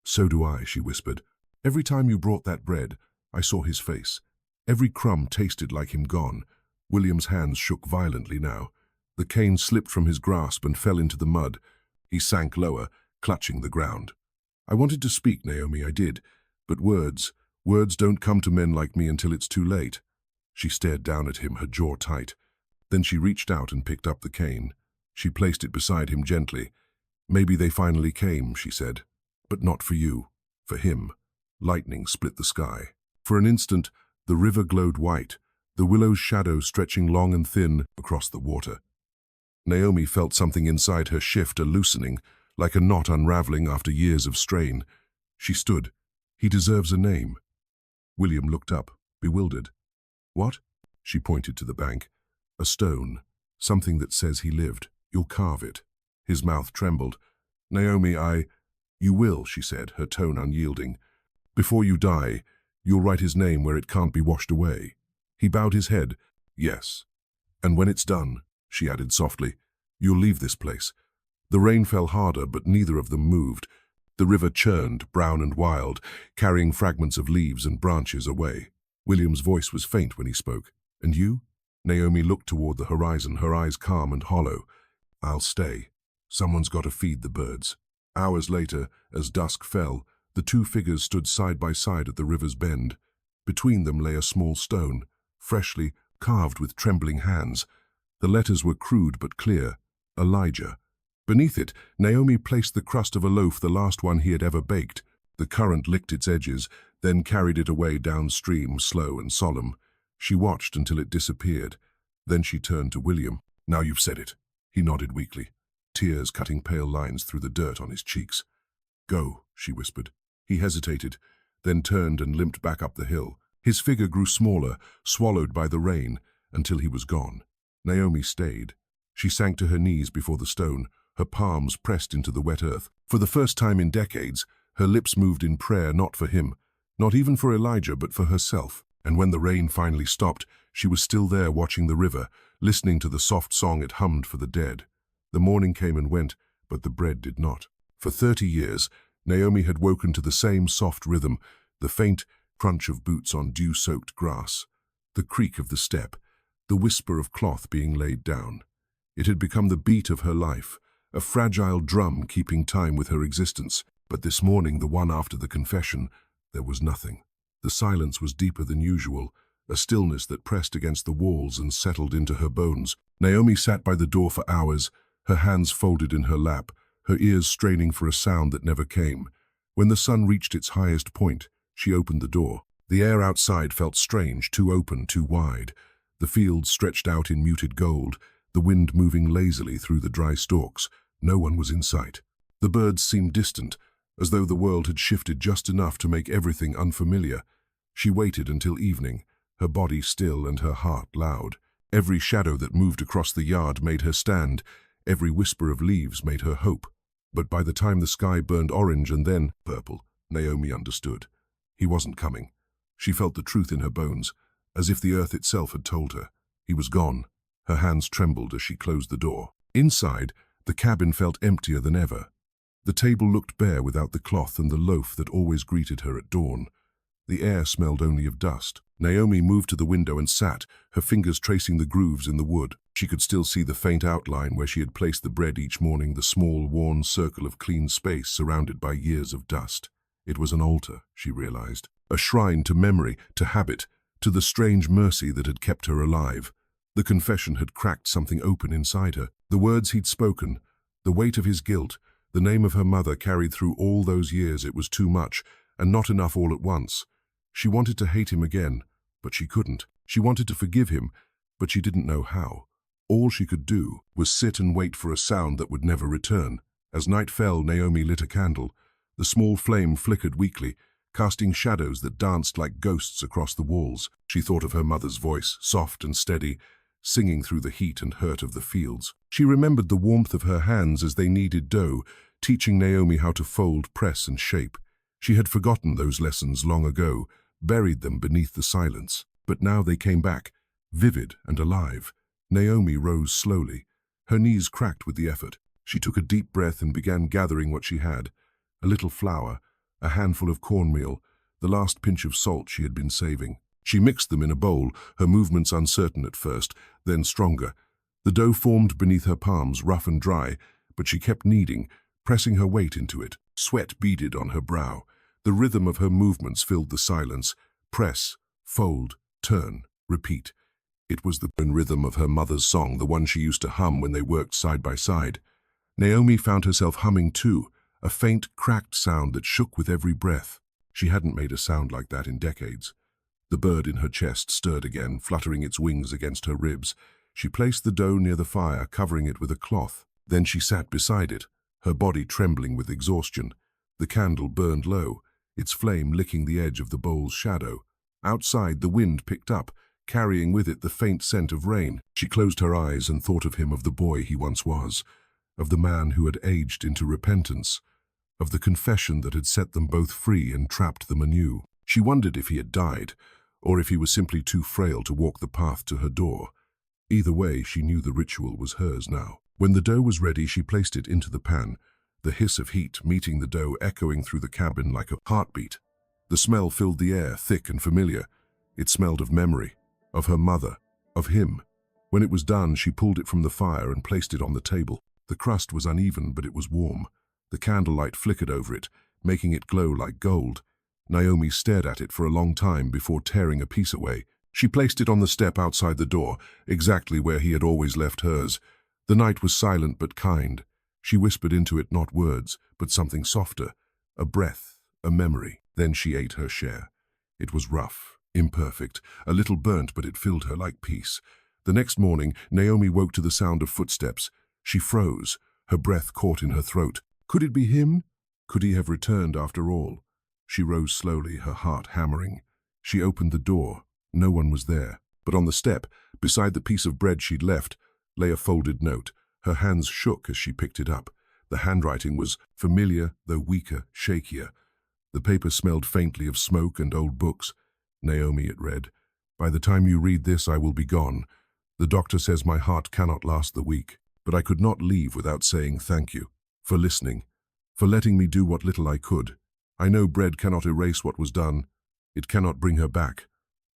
"So do I," she whispered. "Every time you brought that bread, I saw his face. Every crumb tasted like him gone." William's hands shook violently now. The cane slipped from his grasp and fell into the mud. He sank lower, clutching the ground. "I wanted to speak, Naomi, I did. But words don't come to men like me until it's too late." She stared down at him, her jaw tight. Then she reached out and picked up the cane. She placed it beside him gently. "Maybe they finally came," she said. "But not for you. For him." Lightning split the sky. For an instant, the river glowed white, the willow's shadow stretching long and thin across the water. Naomi felt something inside her shift, a loosening, like a knot unraveling after years of strain. She stood. "He deserves a name." William looked up, bewildered. "What?" She pointed to the bank. "A stone. Something that says he lived. You'll carve it." His mouth trembled. "Naomi, You will," she said, her tone unyielding. "Before you die, you'll write his name where it can't be washed away." He bowed his head. "Yes. And when it's done," she added softly, "you'll leave this place." The rain fell harder, but neither of them moved. The river churned, brown and wild, carrying fragments of leaves and branches away. William's voice was faint when he spoke. "And you?" Naomi looked toward the horizon, her eyes calm and hollow. "I'll stay. Someone's got to feed the birds." Hours later, as dusk fell, the two figures stood side by side at the river's bend. Between them lay a small stone, freshly carved with trembling hands. The letters were crude but clear. Elijah. Beneath it, Naomi placed the crust of a loaf, the last one he had ever baked. The current licked its edges, then carried it away downstream, slow and solemn. She watched until it disappeared. Then she turned to William. "Now you've said it." He nodded weakly, tears cutting pale lines through the dirt on his cheeks. "Go," she whispered. He hesitated, then turned and limped back up the hill. His figure grew smaller, swallowed by the rain, until he was gone. Naomi stayed. She sank to her knees before the stone, her palms pressed into the wet earth. For the first time in decades, her lips moved in prayer, not for him, not even for Elijah, but for herself. And when the rain finally stopped, she was still there watching the river, listening to the soft song it hummed for the dead. The morning came and went, but the bread did not. For 30 years, Naomi had woken to the same soft rhythm, the faint crunch of boots on dew-soaked grass, the creak of the step, the whisper of cloth being laid down. It had become the beat of her life, a fragile drum keeping time with her existence. But this morning, the one after the confession, there was nothing. The silence was deeper than usual, a stillness that pressed against the walls and settled into her bones. Naomi sat by the door for hours, her hands folded in her lap, her ears straining for a sound that never came. When the sun reached its highest point, she opened the door. The air outside felt strange, too open, too wide. The fields stretched out in muted gold, the wind moving lazily through the dry stalks. No one was in sight. The birds seemed distant, as though the world had shifted just enough to make everything unfamiliar. She waited until evening, her body still and her heart loud. Every shadow that moved across the yard made her stand, every whisper of leaves made her hope. But by the time the sky burned orange and then purple, Naomi understood. He wasn't coming. She felt the truth in her bones, as if the earth itself had told her. He was gone. Her hands trembled as she closed the door. Inside, the cabin felt emptier than ever. The table looked bare without the cloth and the loaf that always greeted her at dawn. The air smelled only of dust. Naomi moved to the window and sat, her fingers tracing the grooves in the wood. She could still see the faint outline where she had placed the bread each morning, the small, worn circle of clean space surrounded by years of dust. It was an altar, she realized. A shrine to memory, to habit, to the strange mercy that had kept her alive. The confession had cracked something open inside her. The words he'd spoken, the weight of his guilt, the name of her mother carried through all those years. It was too much, and not enough all at once. She wanted to hate him again, but she couldn't. She wanted to forgive him, but she didn't know how. All she could do was sit and wait for a sound that would never return. As night fell, Naomi lit a candle. The small flame flickered weakly, casting shadows that danced like ghosts across the walls. She thought of her mother's voice, soft and steady, singing through the heat and hurt of the fields. She remembered the warmth of her hands as they kneaded dough, teaching Naomi how to fold, press, and shape. She had forgotten those lessons long ago, buried them beneath the silence. But now they came back, vivid and alive. Naomi rose slowly. Her knees cracked with the effort. She took a deep breath and began gathering what she had. A little flour, a handful of cornmeal, the last pinch of salt she had been saving. She mixed them in a bowl, her movements uncertain at first, then stronger. The dough formed beneath her palms, rough and dry, but she kept kneading, pressing her weight into it. Sweat beaded on her brow. The rhythm of her movements filled the silence. Press, fold, turn, repeat. It was the rhythm of her mother's song, the one she used to hum when they worked side by side. Naomi found herself humming too, a faint, cracked sound that shook with every breath. She hadn't made a sound like that in decades. The bird in her chest stirred again, fluttering its wings against her ribs. She placed the dough near the fire, covering it with a cloth. Then she sat beside it, her body trembling with exhaustion. The candle burned low, its flame licking the edge of the bowl's shadow. Outside, the wind picked up, carrying with it the faint scent of rain. She closed her eyes and thought of him, of the boy he once was, of the man who had aged into repentance, of the confession that had set them both free and trapped them anew. She wondered if he had died, or if he was simply too frail to walk the path to her door. Either way, she knew the ritual was hers now. When the dough was ready, she placed it into the pan, the hiss of heat meeting the dough echoing through the cabin like a heartbeat. The smell filled the air, thick and familiar. It smelled of memory, of her mother, of him. When it was done, she pulled it from the fire and placed it on the table. The crust was uneven, but it was warm. The candlelight flickered over it, making it glow like gold. Naomi stared at it for a long time before tearing a piece away. She placed it on the step outside the door, exactly where he had always left hers. The night was silent but kind. She whispered into it not words, but something softer, a breath, a memory. Then she ate her share. It was rough, imperfect, a little burnt, but it filled her like peace. The next morning, Naomi woke to the sound of footsteps. She froze, her breath caught in her throat. Could it be him? Could he have returned after all? She rose slowly, her heart hammering. She opened the door. No one was there. But on the step, beside the piece of bread she'd left, lay a folded note. Her hands shook as she picked it up. The handwriting was familiar, though weaker, shakier. The paper smelled faintly of smoke and old books. Naomi, it read, "By the time you read this, I will be gone. The doctor says my heart cannot last the week, but I could not leave without saying thank you. For listening, for letting me do what little I could. I know bread cannot erase what was done. It cannot bring her back.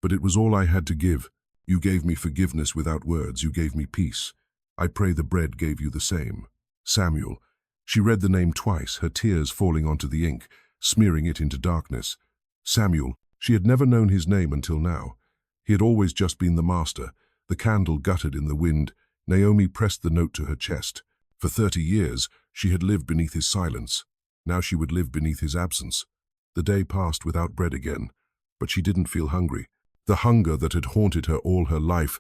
But it was all I had to give. You gave me forgiveness without words. You gave me peace. I pray the bread gave you the same. Samuel." She read the name twice, her tears falling onto the ink, smearing it into darkness. Samuel. She had never known his name until now. He had always just been the master. The candle guttered in the wind. Naomi pressed the note to her chest. For 30 years, she had lived beneath his silence. Now she would live beneath his absence. The day passed without bread again, but she didn't feel hungry. The hunger that had haunted her all her life,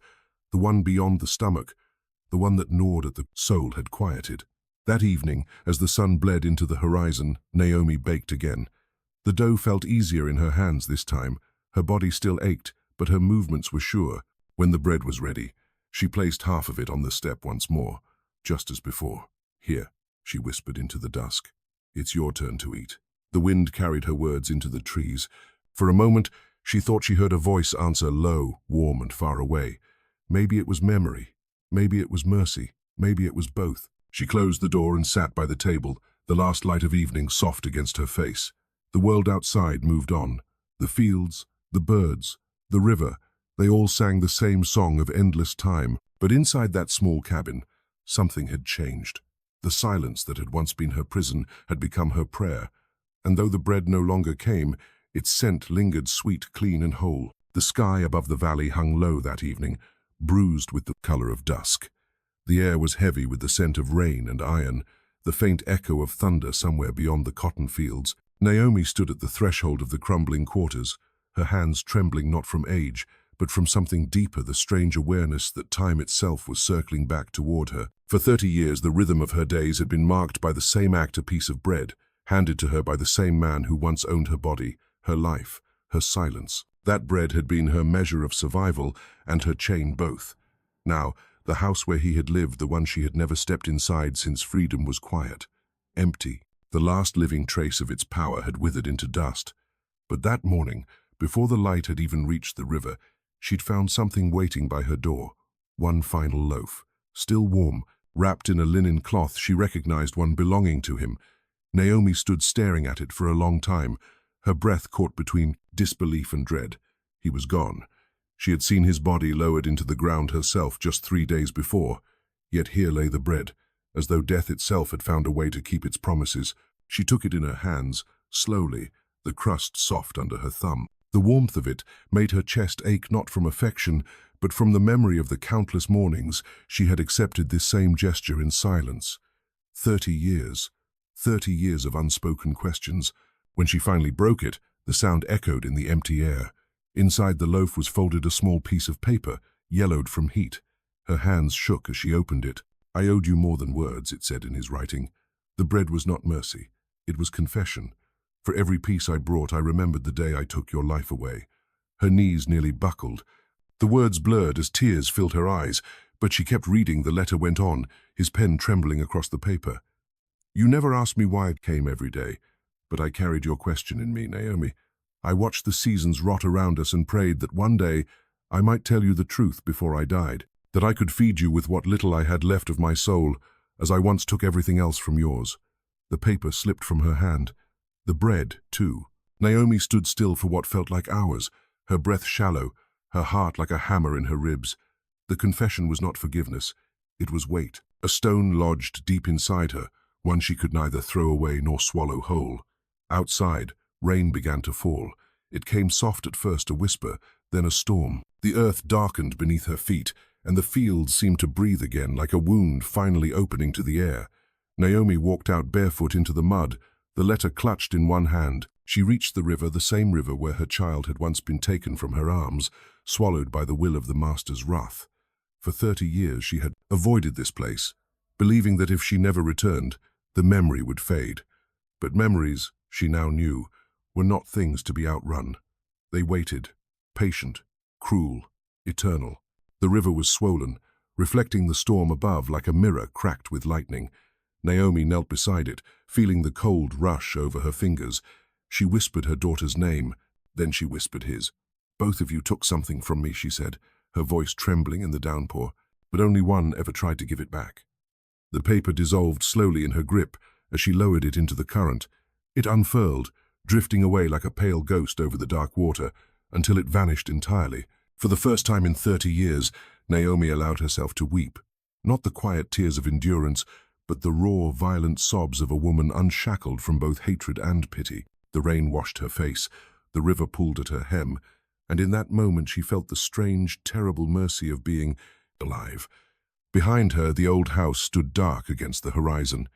the one beyond the stomach, the one that gnawed at the soul, had quieted. That evening, as the sun bled into the horizon, Naomi baked again. The dough felt easier in her hands this time. Her body still ached, but her movements were sure. When the bread was ready, she placed half of it on the step once more, just as before. "Here," she whispered into the dusk. "It's your turn to eat." The wind carried her words into the trees. For a moment, She thought she heard a voice answer low, warm and far away. Maybe it was memory. Maybe it was mercy. Maybe it was both. She closed the door and sat by the table, the last light of evening soft against her face. The world outside moved on. The fields, the birds, the river, they all sang the same song of endless time. But inside that small cabin, something had changed. The silence that had once been her prison had become her prayer. And though the bread no longer came, its scent lingered sweet, clean and whole. The sky above the valley hung low that evening, bruised with the color of dusk. The air was heavy with the scent of rain and iron, the faint echo of thunder somewhere beyond the cotton fields. Naomi stood at the threshold of the crumbling quarters, her hands trembling not from age, but from something deeper, the strange awareness that time itself was circling back toward her. For 30 years, the rhythm of her days had been marked by the same act, a piece of bread, handed to her by the same man who once owned her body, her life, her silence. That bread had been her measure of survival and her chain both. Now, the house where he had lived, the one she had never stepped inside since freedom, was quiet, empty. The last living trace of its power had withered into dust. But that morning, before the light had even reached the river, she'd found something waiting by her door. One final loaf, still warm, wrapped in a linen cloth. She recognized one belonging to him. Naomi stood staring at it for a long time, her breath caught between disbelief and dread. He was gone. She had seen his body lowered into the ground herself just 3 days before. Yet here lay the bread, as though death itself had found a way to keep its promises. She took it in her hands, slowly, the crust soft under her thumb. The warmth of it made her chest ache, not from affection, but from the memory of the countless mornings she had accepted this same gesture in silence. 30 years. 30 years of unspoken questions. When she finally broke it, the sound echoed in the empty air. Inside the loaf was folded a small piece of paper, yellowed from heat. Her hands shook as she opened it. "I owed you more than words," it said in his writing. The bread was not mercy. It was confession. "For every piece I brought, I remembered the day I took your life away." Her knees nearly buckled. The words blurred as tears filled her eyes, but she kept reading. The letter went on, his pen trembling across the paper. "You never asked me why it came every day, but I carried your question in me, Naomi. I watched the seasons rot around us and prayed that one day I might tell you the truth before I died, that I could feed you with what little I had left of my soul, as I once took everything else from yours." The paper slipped from her hand. The bread, too. Naomi stood still for what felt like hours, her breath shallow, her heart like a hammer in her ribs. The confession was not forgiveness. It was weight, a stone lodged deep inside her, one she could neither throw away nor swallow whole. Outside, rain began to fall. It came soft at first, a whisper, then a storm. The earth darkened beneath her feet, and the fields seemed to breathe again, like a wound finally opening to the air. Naomi walked out barefoot into the mud, the letter clutched in one hand. She reached the river, the same river where her child had once been taken from her arms, swallowed by the will of the master's wrath. For 30 years she had avoided this place, believing that if she never returned, the memory would fade. But memories, she now knew, were not things to be outrun. They waited, patient, cruel, eternal. The river was swollen, reflecting the storm above like a mirror cracked with lightning. Naomi knelt beside it, feeling the cold rush over her fingers. She whispered her daughter's name, then she whispered his. "Both of you took something from me," she said, her voice trembling in the downpour, "but only one ever tried to give it back." The paper dissolved slowly in her grip as she lowered it into the current. It unfurled, drifting away like a pale ghost over the dark water, until it vanished entirely. For the first time in 30 years, Naomi allowed herself to weep. Not the quiet tears of endurance, but the raw, violent sobs of a woman unshackled from both hatred and pity. The rain washed her face, the river pulled at her hem, and in that moment she felt the strange, terrible mercy of being alive. Behind her, the old house stood dark against the horizon.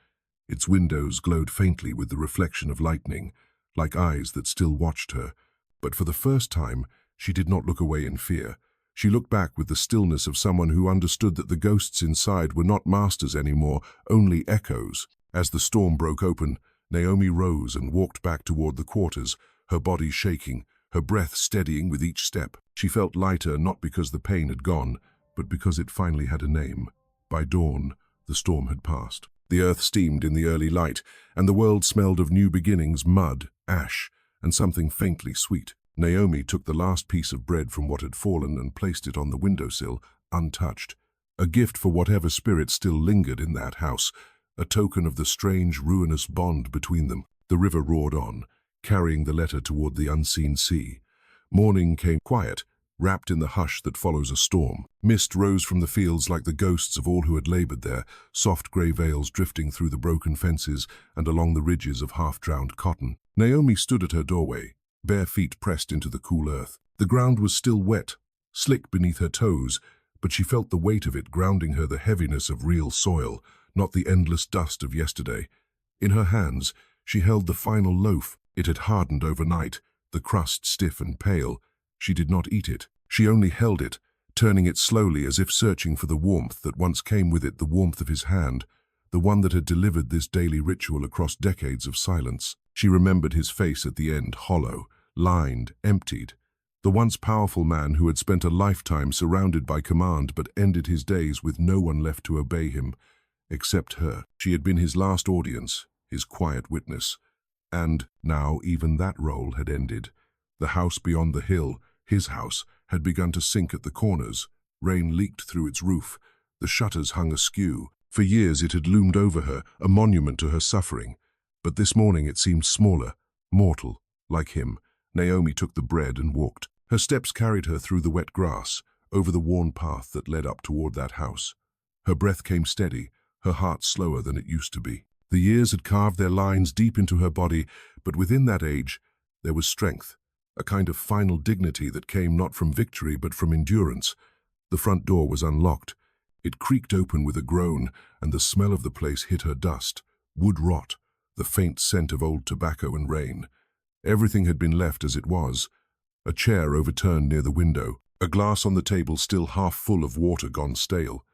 Its windows glowed faintly with the reflection of lightning, like eyes that still watched her. But for the first time, she did not look away in fear. She looked back with the stillness of someone who understood that the ghosts inside were not masters anymore, only echoes. As the storm broke open, Naomi rose and walked back toward the quarters, her body shaking, her breath steadying with each step. She felt lighter, not because the pain had gone, but because it finally had a name. By dawn, the storm had passed. The earth steamed in the early light, and the world smelled of new beginnings, mud, ash, and something faintly sweet. Naomi took the last piece of bread from what had fallen and placed it on the windowsill, untouched. A gift for whatever spirit still lingered in that house, a token of the strange, ruinous bond between them. The river roared on, carrying the letter toward the unseen sea. Morning came quiet, wrapped in the hush that follows a storm. Mist rose from the fields like the ghosts of all who had labored there, soft grey veils drifting through the broken fences and along the ridges of half-drowned cotton. Naomi stood at her doorway, bare feet pressed into the cool earth. The ground was still wet, slick beneath her toes, but she felt the weight of it grounding her, the heaviness of real soil, not the endless dust of yesterday. In her hands, she held the final loaf. It had hardened overnight, the crust stiff and pale. She did not eat it. She only held it, turning it slowly as if searching for the warmth that once came with it, the warmth of his hand, the one that had delivered this daily ritual across decades of silence. She remembered his face at the end, hollow, lined, emptied. The once powerful man who had spent a lifetime surrounded by command but ended his days with no one left to obey him, except her. She had been his last audience, his quiet witness. And now even that role had ended. The house beyond the hill, his house, had begun to sink at the corners. Rain leaked through its roof. The shutters hung askew. For years it had loomed over her, a monument to her suffering. But this morning it seemed smaller, mortal, like him. Naomi took the bread and walked. Her steps carried her through the wet grass, over the worn path that led up toward that house. Her breath came steady, her heart slower than it used to be. The years had carved their lines deep into her body, but within that age, there was strength, a kind of final dignity that came not from victory but from endurance. The front door was unlocked. It creaked open with a groan, and the smell of the place hit her dust, wood rot, the faint scent of old tobacco and rain. Everything had been left as it was. A chair overturned near the window, a glass on the table still half full of water gone stale,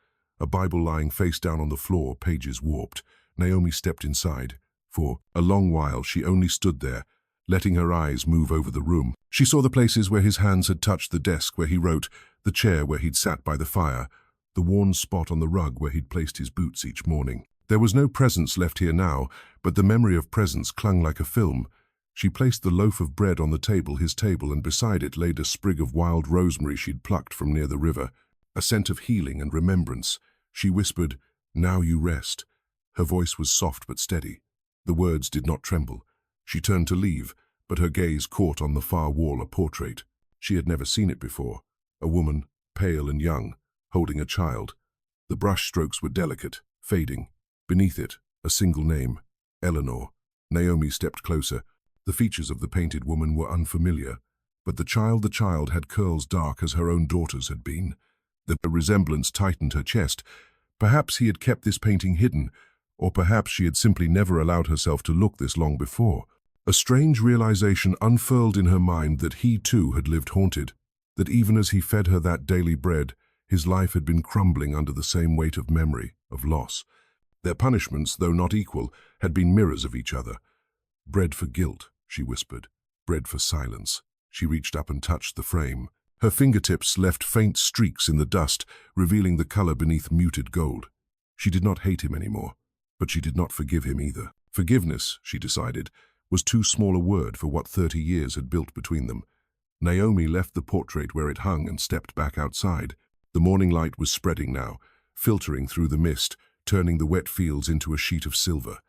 a Bible lying face down on the floor, pages warped. Naomi stepped inside. For a long while she only stood there, letting her eyes move over the room. She saw the places where his hands had touched the desk where he wrote, the chair where he'd sat by the fire, the worn spot on the rug where he'd placed his boots each morning. There was no presence left here now, but the memory of presence clung like a film. She placed the loaf of bread on the table, his table, and beside it laid a sprig of wild rosemary she'd plucked from near the river, a scent of healing and remembrance. She whispered, "Now you rest." Her voice was soft but steady. The words did not tremble. She turned to leave, but her gaze caught on the far wall a portrait. She had never seen it before. A woman, pale and young, holding a child. The brush strokes were delicate, fading. Beneath it, a single name, Eleanor. Naomi stepped closer. The features of the painted woman were unfamiliar, but the child had curls dark as her own daughter's had been. The resemblance tightened her chest. Perhaps he had kept this painting hidden, or perhaps she had simply never allowed herself to look this long before. A strange realization unfurled in her mind that he too had lived haunted, that even as he fed her that daily bread, his life had been crumbling under the same weight of memory, of loss. Their punishments, though not equal, had been mirrors of each other. "Bread for guilt," she whispered. "Bread for silence." She reached up and touched the frame. Her fingertips left faint streaks in the dust, revealing the color beneath muted gold. She did not hate him anymore, but she did not forgive him either. Forgiveness, she decided, was too small a word for what 30 years had built between them. Naomi left the portrait where it hung and stepped back outside. The morning light was spreading now, filtering through the mist, turning the wet fields into a sheet of silver.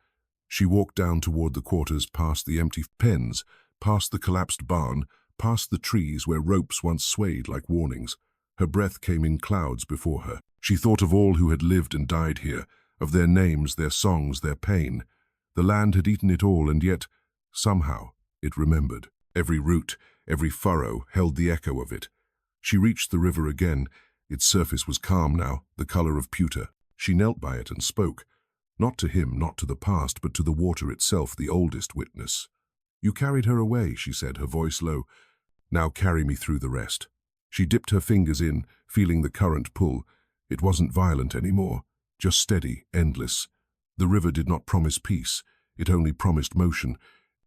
She walked down toward the quarters, past the empty pens, past the collapsed barn, past the trees where ropes once swayed like warnings. Her breath came in clouds before her. She thought of all who had lived and died here, of their names, their songs, their pain. The land had eaten it all, and yet, somehow, it remembered. Every root, every furrow held the echo of it. She reached the river again. Its surface was calm now, the color of pewter. She knelt by it and spoke. Not to him, not to the past, but to the water itself, the oldest witness. "You carried her away," she said, her voice low. "Now carry me through the rest." She dipped her fingers in, feeling the current pull. It wasn't violent anymore, just steady, endless. The river did not promise peace, it only promised motion.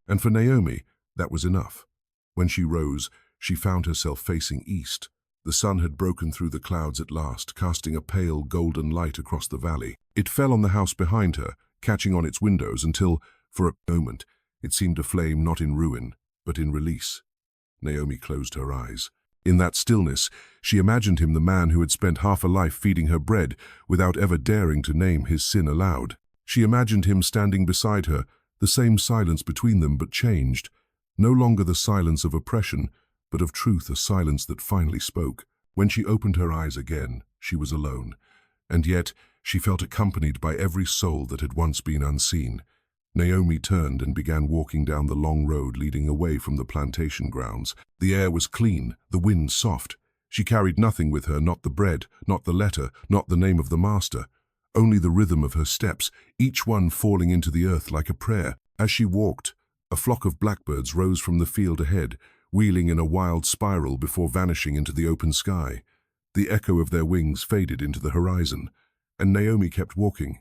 And for Naomi, that was enough. When she rose, she found herself facing east. The sun had broken through the clouds at last, casting a pale, golden light across the valley. It fell on the house behind her, catching on its windows until, for a moment, it seemed a flame not in ruin, but in release. Naomi closed her eyes. In that stillness, she imagined him the man who had spent half a life feeding her bread without ever daring to name his sin aloud. She imagined him standing beside her, the same silence between them but changed. No longer the silence of oppression, but of truth, a silence that finally spoke. When she opened her eyes again, she was alone. And yet, she felt accompanied by every soul that had once been unseen. Naomi turned and began walking down the long road leading away from the plantation grounds. The air was clean, the wind soft. She carried nothing with her, not the bread, not the letter, not the name of the master. Only the rhythm of her steps, each one falling into the earth like a prayer. As she walked, a flock of blackbirds rose from the field ahead, wheeling in a wild spiral before vanishing into the open sky. The echo of their wings faded into the horizon, and Naomi kept walking.